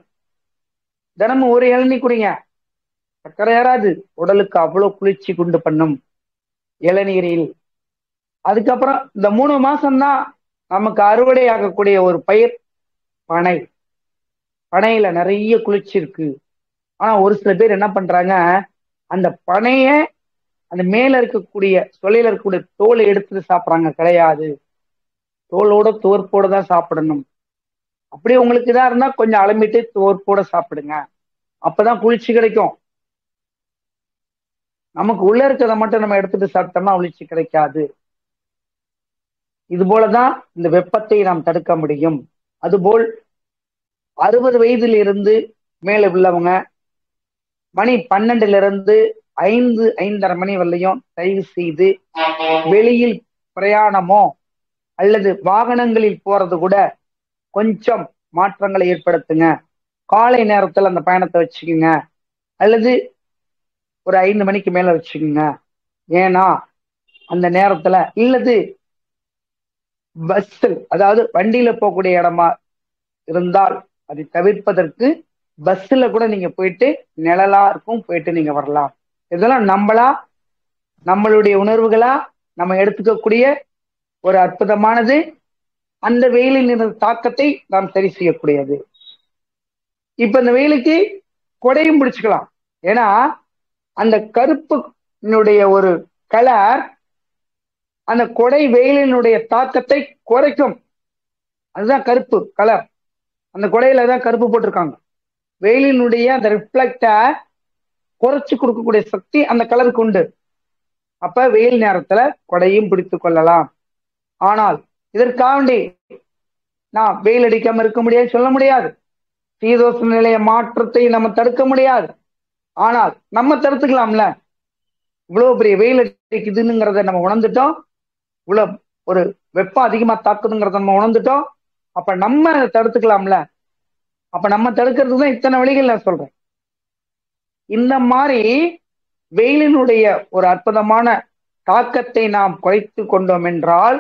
தினமும் ஒரு இளநீர் குடிங்க. சர்க்கரை ஏறாது, உடலுக்கு அவ்வளவு குளிர்ச்சி கொண்டு பண்ணும் இளநீரில். அதுக்கப்புறம் இந்த 3 மாசம்தான் நமக்கு அறுவடை ஆகக்கூடிய ஒரு பயிர் பனை. பனையில நிறைய குளிர்ச்சி இருக்கு. ஆனா ஒரு சில பேர் என்ன பண்றாங்க, அந்த பனைய அந்த மேல இருக்கக்கூடிய சொலையில இருக்கக்கூடிய தோலை எடுத்துட்டு சாப்பிட்றாங்க. கிடையாது, தோலோட துவர்ப்போட தான் சாப்பிடணும். அப்படி உங்களுக்கு இதா இருந்தா கொஞ்சம் அளமிட்டு துவர்ப்போட சாப்பிடுங்க, அப்பதான் குளிர்ச்சி கிடைக்கும். நமக்கு உள்ள இருக்கிறத மட்டும் நம்ம எடுத்துட்டு சாப்பிட்டோம்னா குளிர்ச்சி கிடைக்காது. இது போலதான் இந்த வெப்பத்தை நாம் தடுக்க முடியும். அதுபோல் 60 வயதில் இருந்து மேல உள்ளவங்க மணி 12 5:30 மணி வரலையும் தயவு செய்து வெளியில் பிரயாணமோ அல்லது வாகனங்களில் போறது கூட கொஞ்சம் மாற்றங்களை ஏற்படுத்துங்க. காலை நேரத்துல அந்த பயணத்தை வச்சுக்கோங்க, அல்லது ஒரு 5 மணிக்கு மேல வச்சுக்கோங்க. ஏன்னா அந்த நேரத்துல இல்லது பஸ்ஸில், அதாவது வண்டியில போகக்கூடிய இடமா இருந்தால் அதை தவிர்ப்பதற்கு பஸ்ல கூட நீங்க போயிட்டு நிழலா இருக்கும் போயிட்டு நீங்க வரலாம். இதெல்லாம் நம்மளுடைய உணர்வுகளா நம்ம எடுத்துக்கக்கூடிய ஒரு அற்புதமானது. அந்த வெயிலின் தாக்கத்தை நாம் சரி செய்யக்கூடியது. இப்ப இந்த வெயிலுக்கு கொடையும் பிடிச்சுக்கலாம். ஏன்னா அந்த கருப்புனுடைய ஒரு கலர் அந்த கொடை வெயிலினுடைய தாக்கத்தை குறைக்கும். அதுதான் கருப்பு கலர். அந்த கொடையில தான் கருப்பு போட்டிருக்காங்க. வெயிலினுடைய அந்த ரிஃப்ளெக்ட குறைச்சு கொடுக்கக்கூடிய சக்தி அந்த கலருக்கு உண்டு. அப்ப வெயில் நேரத்துல கொடையும் பிடித்து கொள்ளலாம். ஆனால் இதற்காண்டி நான் வெயில் அடிக்காம இருக்க முடியாது சொல்ல முடியாது. சீதோஷ்ண நிலைய மாற்றத்தை நம்ம தடுக்க முடியாது. ஆனால் நம்ம தடுத்துக்கலாம்ல. இவ்வளவு பெரிய வெயில் அடிக்குதுங்கிறத நம்ம உணர்ந்துட்டோம். இவ்வளவு ஒரு வெப்பம் அதிகமா தாக்குதுங்கிறத நம்ம உணர்ந்துட்டோம். அப்ப நம்ம தடுத்துக்கலாம்ல. அப்ப நம்ம தடுக்கிறதுக்கு தான் இத்தனை வழிகள் நான் சொல்றேன். இந்த மாதிரி வெயிலினுடைய ஒரு அற்புதமான தாக்கத்தை நாம் குறைத்து கொண்டோம் என்றால்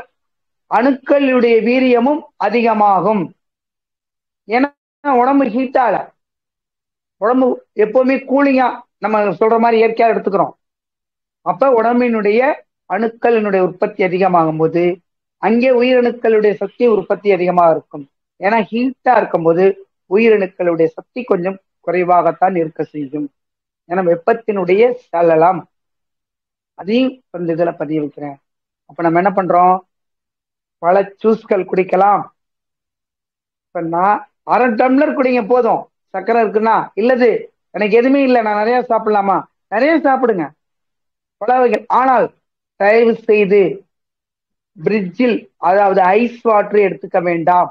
அணுக்களுடைய வீரியமும் அதிகமாகும். ஏன்னா உடம்பு ஹீட்டால, உடம்பு எப்பவுமே கூலிங்கா நம்ம சொல்ற மாதிரி இயற்கையா எடுத்துக்கிறோம். அப்ப உடம்பினுடைய அணுக்களினுடைய உற்பத்தி அதிகமாகும் போது அங்கே உயிரணுக்களுடைய சக்தி உற்பத்தி அதிகமாக இருக்கும். ஏன்னா ஹீட்டா இருக்கும்போது உயிரணுக்களுடைய சக்தி கொஞ்சம் குறைவாகத்தான் இருக்க செய்யும். ஏன்னா வெப்பத்தினுடைய சலனம் அதையும் இந்த இதுல பதிய வைக்கிறேன். அப்ப நம்ம என்ன பண்றோம், பல ஜூஸ்கள் குடிக்கலாம். இப்ப நான் 1/2 டம்ளர் குடிங்க போதும். சர்க்கரை இருக்குன்னா, இல்லது எனக்கு எதுவுமே இல்லை நான் நிறைய சாப்பிடலாமா, நிறைய சாப்பிடுங்க பல வகைகள். ஆனால் தயவு செய்து பிரிட்ஜில், அதாவது ஐஸ் வாட்டர் எடுத்துக்க வேண்டாம்.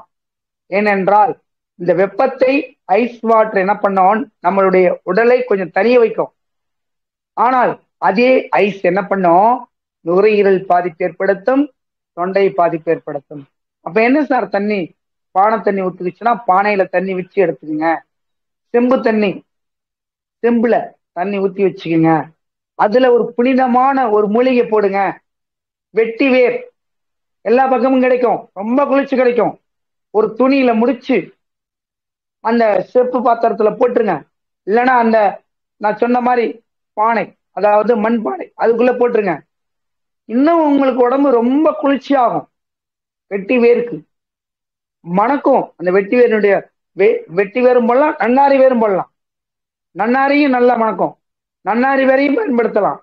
ஏனென்றால் இந்த வெப்பத்தை ஐஸ் வாட்டர் என்ன பண்ணோம், நம்மளுடைய உடலை கொஞ்சம் தனிய வைக்கும். ஆனால் அதே ஐஸ் என்ன பண்ணும், நுரையீரல் பாதிப்பு ஏற்படுத்தும், தொண்டை பாதிப்பு ஏற்படுத்தும். அப்ப என்ன சார் தண்ணி, பானை தண்ணி ஊத்துக்குச்சுன்னா பானையில தண்ணி வச்சு எடுத்துக்கோங்க. செம்பு தண்ணி, செம்புல தண்ணி ஊத்தி வச்சுக்கோங்க. அதுல ஒரு புனிதமான ஒரு மூலிகை போடுங்க. வெட்டி வேர் எல்லா பக்கமும் கிடைக்கும், ரொம்ப குளிர்ச்சி கிடைக்கும். ஒரு துணியில முடிச்சு அந்த செப்பு பாத்திரத்துல போட்டுருங்க. இல்லைன்னா அந்த நான் சொன்ன மாதிரி பானை, அதாவது மண் பானை, அதுக்குள்ள போட்டுருங்க. இன்னும் உங்களுக்கு உடம்பு ரொம்ப குளிர்ச்சி ஆகும். வெட்டி வேருக்கு மணக்கும். அந்த வெட்டி வேருடைய வெட்டி வேரும் போடலாம், நன்னாரி வேரும் போடலாம். நன்னாரியும் நல்லா மணக்கும். நன்னாரி வேரையும் பயன்படுத்தலாம்.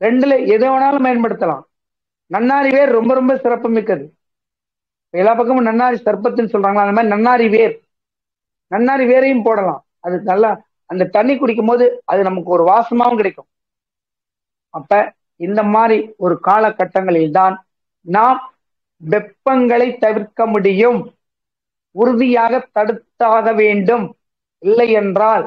ரெண்டுல எதை வேணாலும் பயன்படுத்தலாம். நன்னாரி வேர் ரொம்ப ரொம்ப சிறப்பு மிக்கது. எல்லா பக்கமும் நன்னாரி சர்பத்துன்னு சொல்றாங்களா, அந்த மாதிரி நன்னாரி வேர், நன்னாரி வேரையும் போடலாம். அது நல்லா அந்த தண்ணி குடிக்கும் போது அது நமக்கு ஒரு வாசமாவும் கிடைக்கும். அப்ப இந்த மாதிரி ஒரு காலகட்டங்களில் தான் நாம் வெப்பங்களை தவிர்க்க முடியும். உறுதியாக தடுத்தாக வேண்டும். இல்லை என்றால்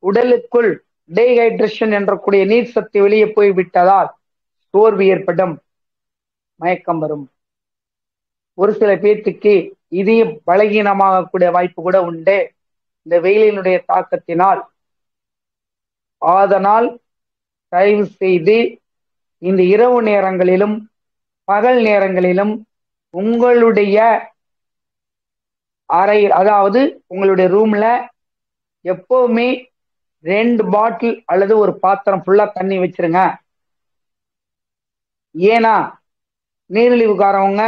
உடலுக்குள் டீஹைட்ரேஷன் என்ற கூடிய நீர் சத்து வெளியே போய் விட்டதால் சோர்வு ஏற்படும், மயக்கம் வரும். ஒரு சில பேர்த்துக்கு இதயம் பலகீனமாக கூடிய வாய்ப்பு கூட உண்டு இந்த வெயிலினுடைய தாக்கத்தினால். அதனால் தயவு செய்து இந்த இரவு நேரங்களிலும் பகல் நேரங்களிலும் உங்களுடைய அறை, அதாவது உங்களுடைய ரூம்ல எப்பவுமே 2 பாட்டில் அல்லது ஒரு பாத்திரம் ஃபுல்லா தண்ணி வச்சிருங்க. ஏன்னா நீரிழிவுக்காரவங்க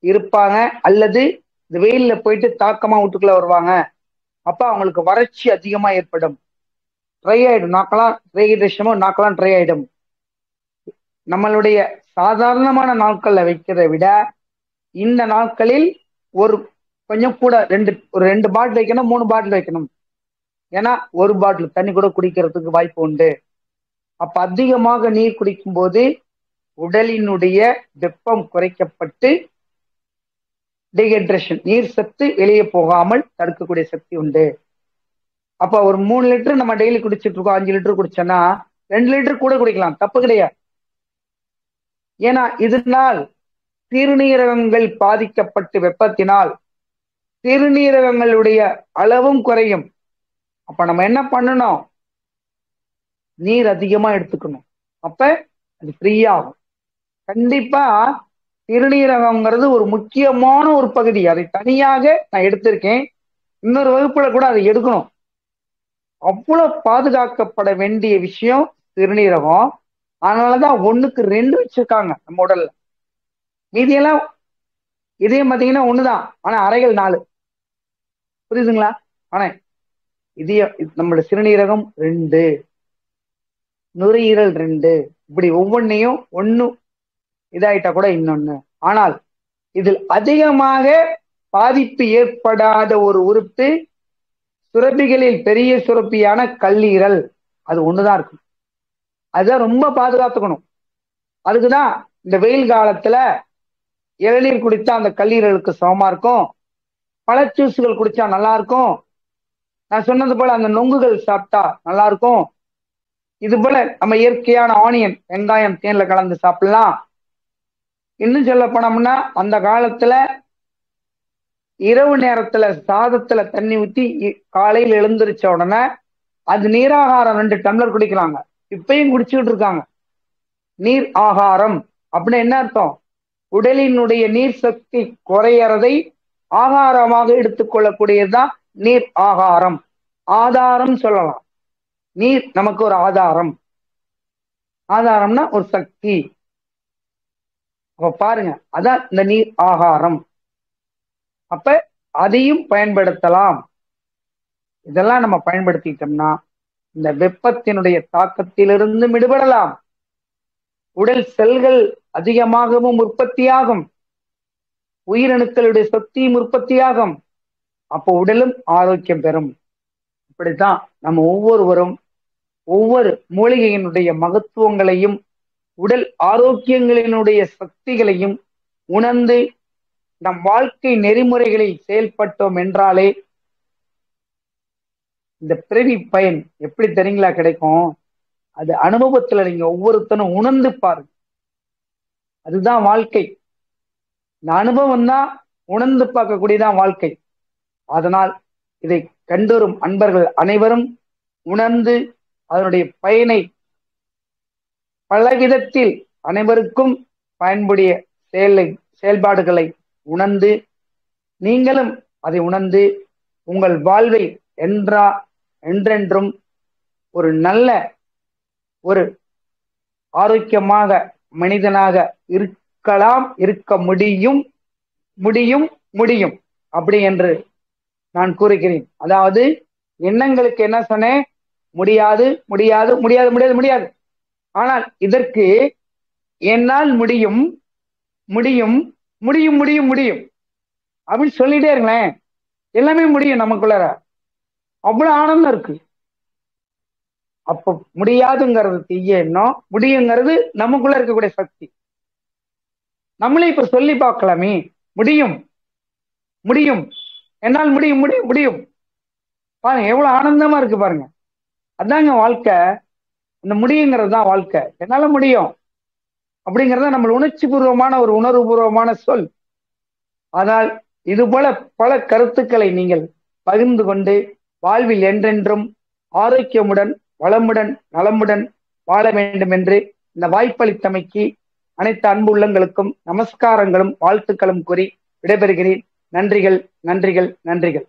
இருப்பாங்க, அல்லது இந்த வெயில்ல போயிட்டு தாக்கமா வீட்டுக்குள்ள வருவாங்க. அப்ப அவங்களுக்கு வறட்சி அதிகமா ஏற்படும், ட்ரை ஆயிடும், நாக்கெல்லாம் ரீஹைட்ரேஷனும், நாக்கெல்லாம் ட்ரை ஆயிடும். நம்மளுடைய சாதாரணமான நாட்கள்ல வைக்கிறதை விட இந்த நாட்களில் ஒரு கொஞ்சம் கூட ஒரு 2 பாட்டில் வைக்கணும், 3 பாட்டில் வைக்கணும். ஏன்னா ஒரு பாட்டில் தண்ணி கூட குடிக்கிறதுக்கு வாய்ப்பு உண்டு. அப்ப அதிகமாக நீர் குடிக்கும் போது உடலினுடைய வெப்பம் குறைக்கப்பட்டு டீஹைட்ரேஷன், நீர் சத்து வெளியே போகாமல் தடுக்கக்கூடிய சக்தி உண்டு. அப்ப ஒரு 3 லிட்டர் நம்ம டெய்லி குடிச்சிட்டு இருக்கோம், 5 லிட்டர் குடிச்சோன்னா 2 லிட்டர் கூட குடிக்கலாம், தப்பு கிடையாது. ஏன்னா இதனால் சிறுநீரகங்கள் பாதிக்கப்பட்டு வெப்பத்தினால் சிறுநீரகங்களுடைய அளவும் குறையும். அப்ப நம்ம என்ன பண்ணணும்? நீர் அதிகமா எடுத்துக்கணும். அப்ப அது ஃப்ரீயா ஆகும். கண்டிப்பா சிறுநீரகம்ங்கிறது ஒரு முக்கியமான ஒரு பகுதி. அதை தனியாக நான் எடுத்திருக்கேன். இன்னொரு வகுப்புல கூட அதை எடுக்கணும். அவ்வளவு பாதுகாக்கப்பட வேண்டிய விஷயம் சிறுநீரகம். அதனாலதான் 1:2 வச்சிருக்காங்க நம்ம உடல்ல. மீதியெல்லாம் இதயம் பாத்தீங்கன்னா 1தான், ஆனா அறைகள் 4. புரியுதுங்களா? ஆனா நம்மளோட சிறுநீரகம் 2, நுரையீரல் 2, இப்படி ஒவ்வொன்னையும் 1 இதாயிட்டா கூட இன்னொன்னு. ஆனால் இதில் அதிகமாக பாதிப்பு ஏற்படாத ஒரு உறுப்பு சுரப்பிகளில் பெரிய சுரப்பியான கல்லீரல். அது 1தான் இருக்கும். அதுதான் ரொம்ப பாதுகாத்துக்கணும். அதுக்குதான் இந்த வெயில் காலத்துல இளநீர் குடித்தா அந்த கல்லீரலுக்கு சமமா இருக்கும். பழச்சூசுகள் குடிச்சா நல்லா இருக்கும். நான் சொன்னது போல அந்த நொங்குகள் சாப்பிட்டா நல்லா இருக்கும். இது போல நம்ம இயற்கையான ஆனியன், வெங்காயம் தேன்ல கலந்து சாப்பிடலாம். இன்னும் சொல்ல போனோம்னா அந்த காலத்துல இரவு நேரத்துல சாதத்துல தண்ணி ஊத்தி காலையில் எழுந்திருச்ச உடனே அது நீராகாரம் 2 டம்ளர் குடிக்கிறாங்க. இப்பயும் குடிச்சுக்கிட்டு இருக்காங்க. நீர் ஆகாரம் அப்படின்னு என்ன அர்த்தம்? உடலினுடைய நீர் சக்தி குறையறதை ஆகாரமாக எடுத்துக்கொள்ளக்கூடியதுதான் நீர் ஆகாரம். ஆதாரம் சொல்லலாம். நீர் நமக்கு ஒரு ஆதாரம். ஆதாரம்னா ஒரு சக்தி. அப்ப பாருங்க, அதான் இந்த நீர் ஆகாரம். அப்ப அதையும் பயன்படுத்தலாம். இதெல்லாம் நம்ம பயன்படுத்திட்டோம்னா இந்த வெப்பத்தினுடைய தாக்கத்திலிருந்து விடுபடலாம். உடல் செல்கள் அதிகமாகவும் உற்பத்தியாகும். உயிரணுக்களுடைய சக்தியும் உற்பத்தியாகும். அப்போ உடலும் ஆரோக்கியம் பெறும். இப்படித்தான் நம்ம ஒவ்வொருவரும் ஒவ்வொரு மூலிகையினுடைய மகத்துவங்களையும் உடல் ஆரோக்கியங்களினுடைய சக்திகளையும் உணர்ந்து நம் வாழ்க்கை நெறிமுறைகளில் செயல்பட்டோம் என்றாலே இந்த பிறவி பயன் எப்படி தெரியுங்களா கிடைக்கும்? அது அனுபவத்துல நீங்க ஒவ்வொருத்தனும் உணர்ந்து பாருங்க. அதுதான் வாழ்க்கை. இந்த அனுபவம் தான் உணர்ந்து பார்க்கக்கூடியதான் வாழ்க்கை. அதனால் இதை கண்டுவரும் அன்பர்கள் அனைவரும் உணர்ந்து அதனுடைய பயனை பல விதத்தில் அனைவருக்கும் பயன்புடைய செயல்பாடுகளை உணர்ந்து நீங்களும் அதை உணர்ந்து உங்கள் வாழ்வை என்றென்றும் ஒரு நல்ல ஒரு ஆரோக்கியமாக மனிதனாக இருக்கலாம், இருக்க முடியும் முடியும் முடியும் அப்படி என்று நான் கூறுகிறேன். அதாவது எண்ணங்களுக்கு என்ன சொன்னேன்? முடியாது முடியாது முடியாது முடியாது முடியாது. ஆனால் இதற்கு என்னால் முடியும் முடியும் முடியும் முடியும் முடியும் அப்படின்னு சொல்லிட்டே இருங்களேன். எல்லாமே முடியும். நமக்குள்ளார அவ்வளவு ஆனந்தம் இருக்கு. அப்ப முடியாதுங்கிறது தீய எண்ணம், முடியுங்கிறது நமக்குள்ள இருக்கக்கூடிய சக்தி. நம்மளே இப்ப சொல்லி பார்க்கலாமே, முடியும் முடியும், என்னால் முடியும் முடியும் முடியும். பாருங்க எவ்வளவு ஆனந்தமா இருக்கு பாருங்க. அதாங்க வாழ்க்கை. அந்த முடியுங்கிறது தான் வாழ்க்கை. என்னால முடியும் அப்படிங்கிறத நம்ம உணர்ச்சி பூர்வமான ஒரு உணர்வு பூர்வமான சொல். ஆனால் இது போல பல கருத்துக்களை நீங்கள் பகிர்ந்து கொண்டு வாழ்வில் என்றென்றும் ஆரோக்கியமுடன் வளமுடன் நலமுடன் வாழ வேண்டும் என்று இந்த வாய்ப்பளித்தமைக்கு அனைத்து அன்பு உள்ளங்களுக்கும் நமஸ்காரங்களும் வாழ்த்துக்களும் கூறி விடைபெறுகிறேன். நன்றிகள் நன்றிகள் நன்றிகள்.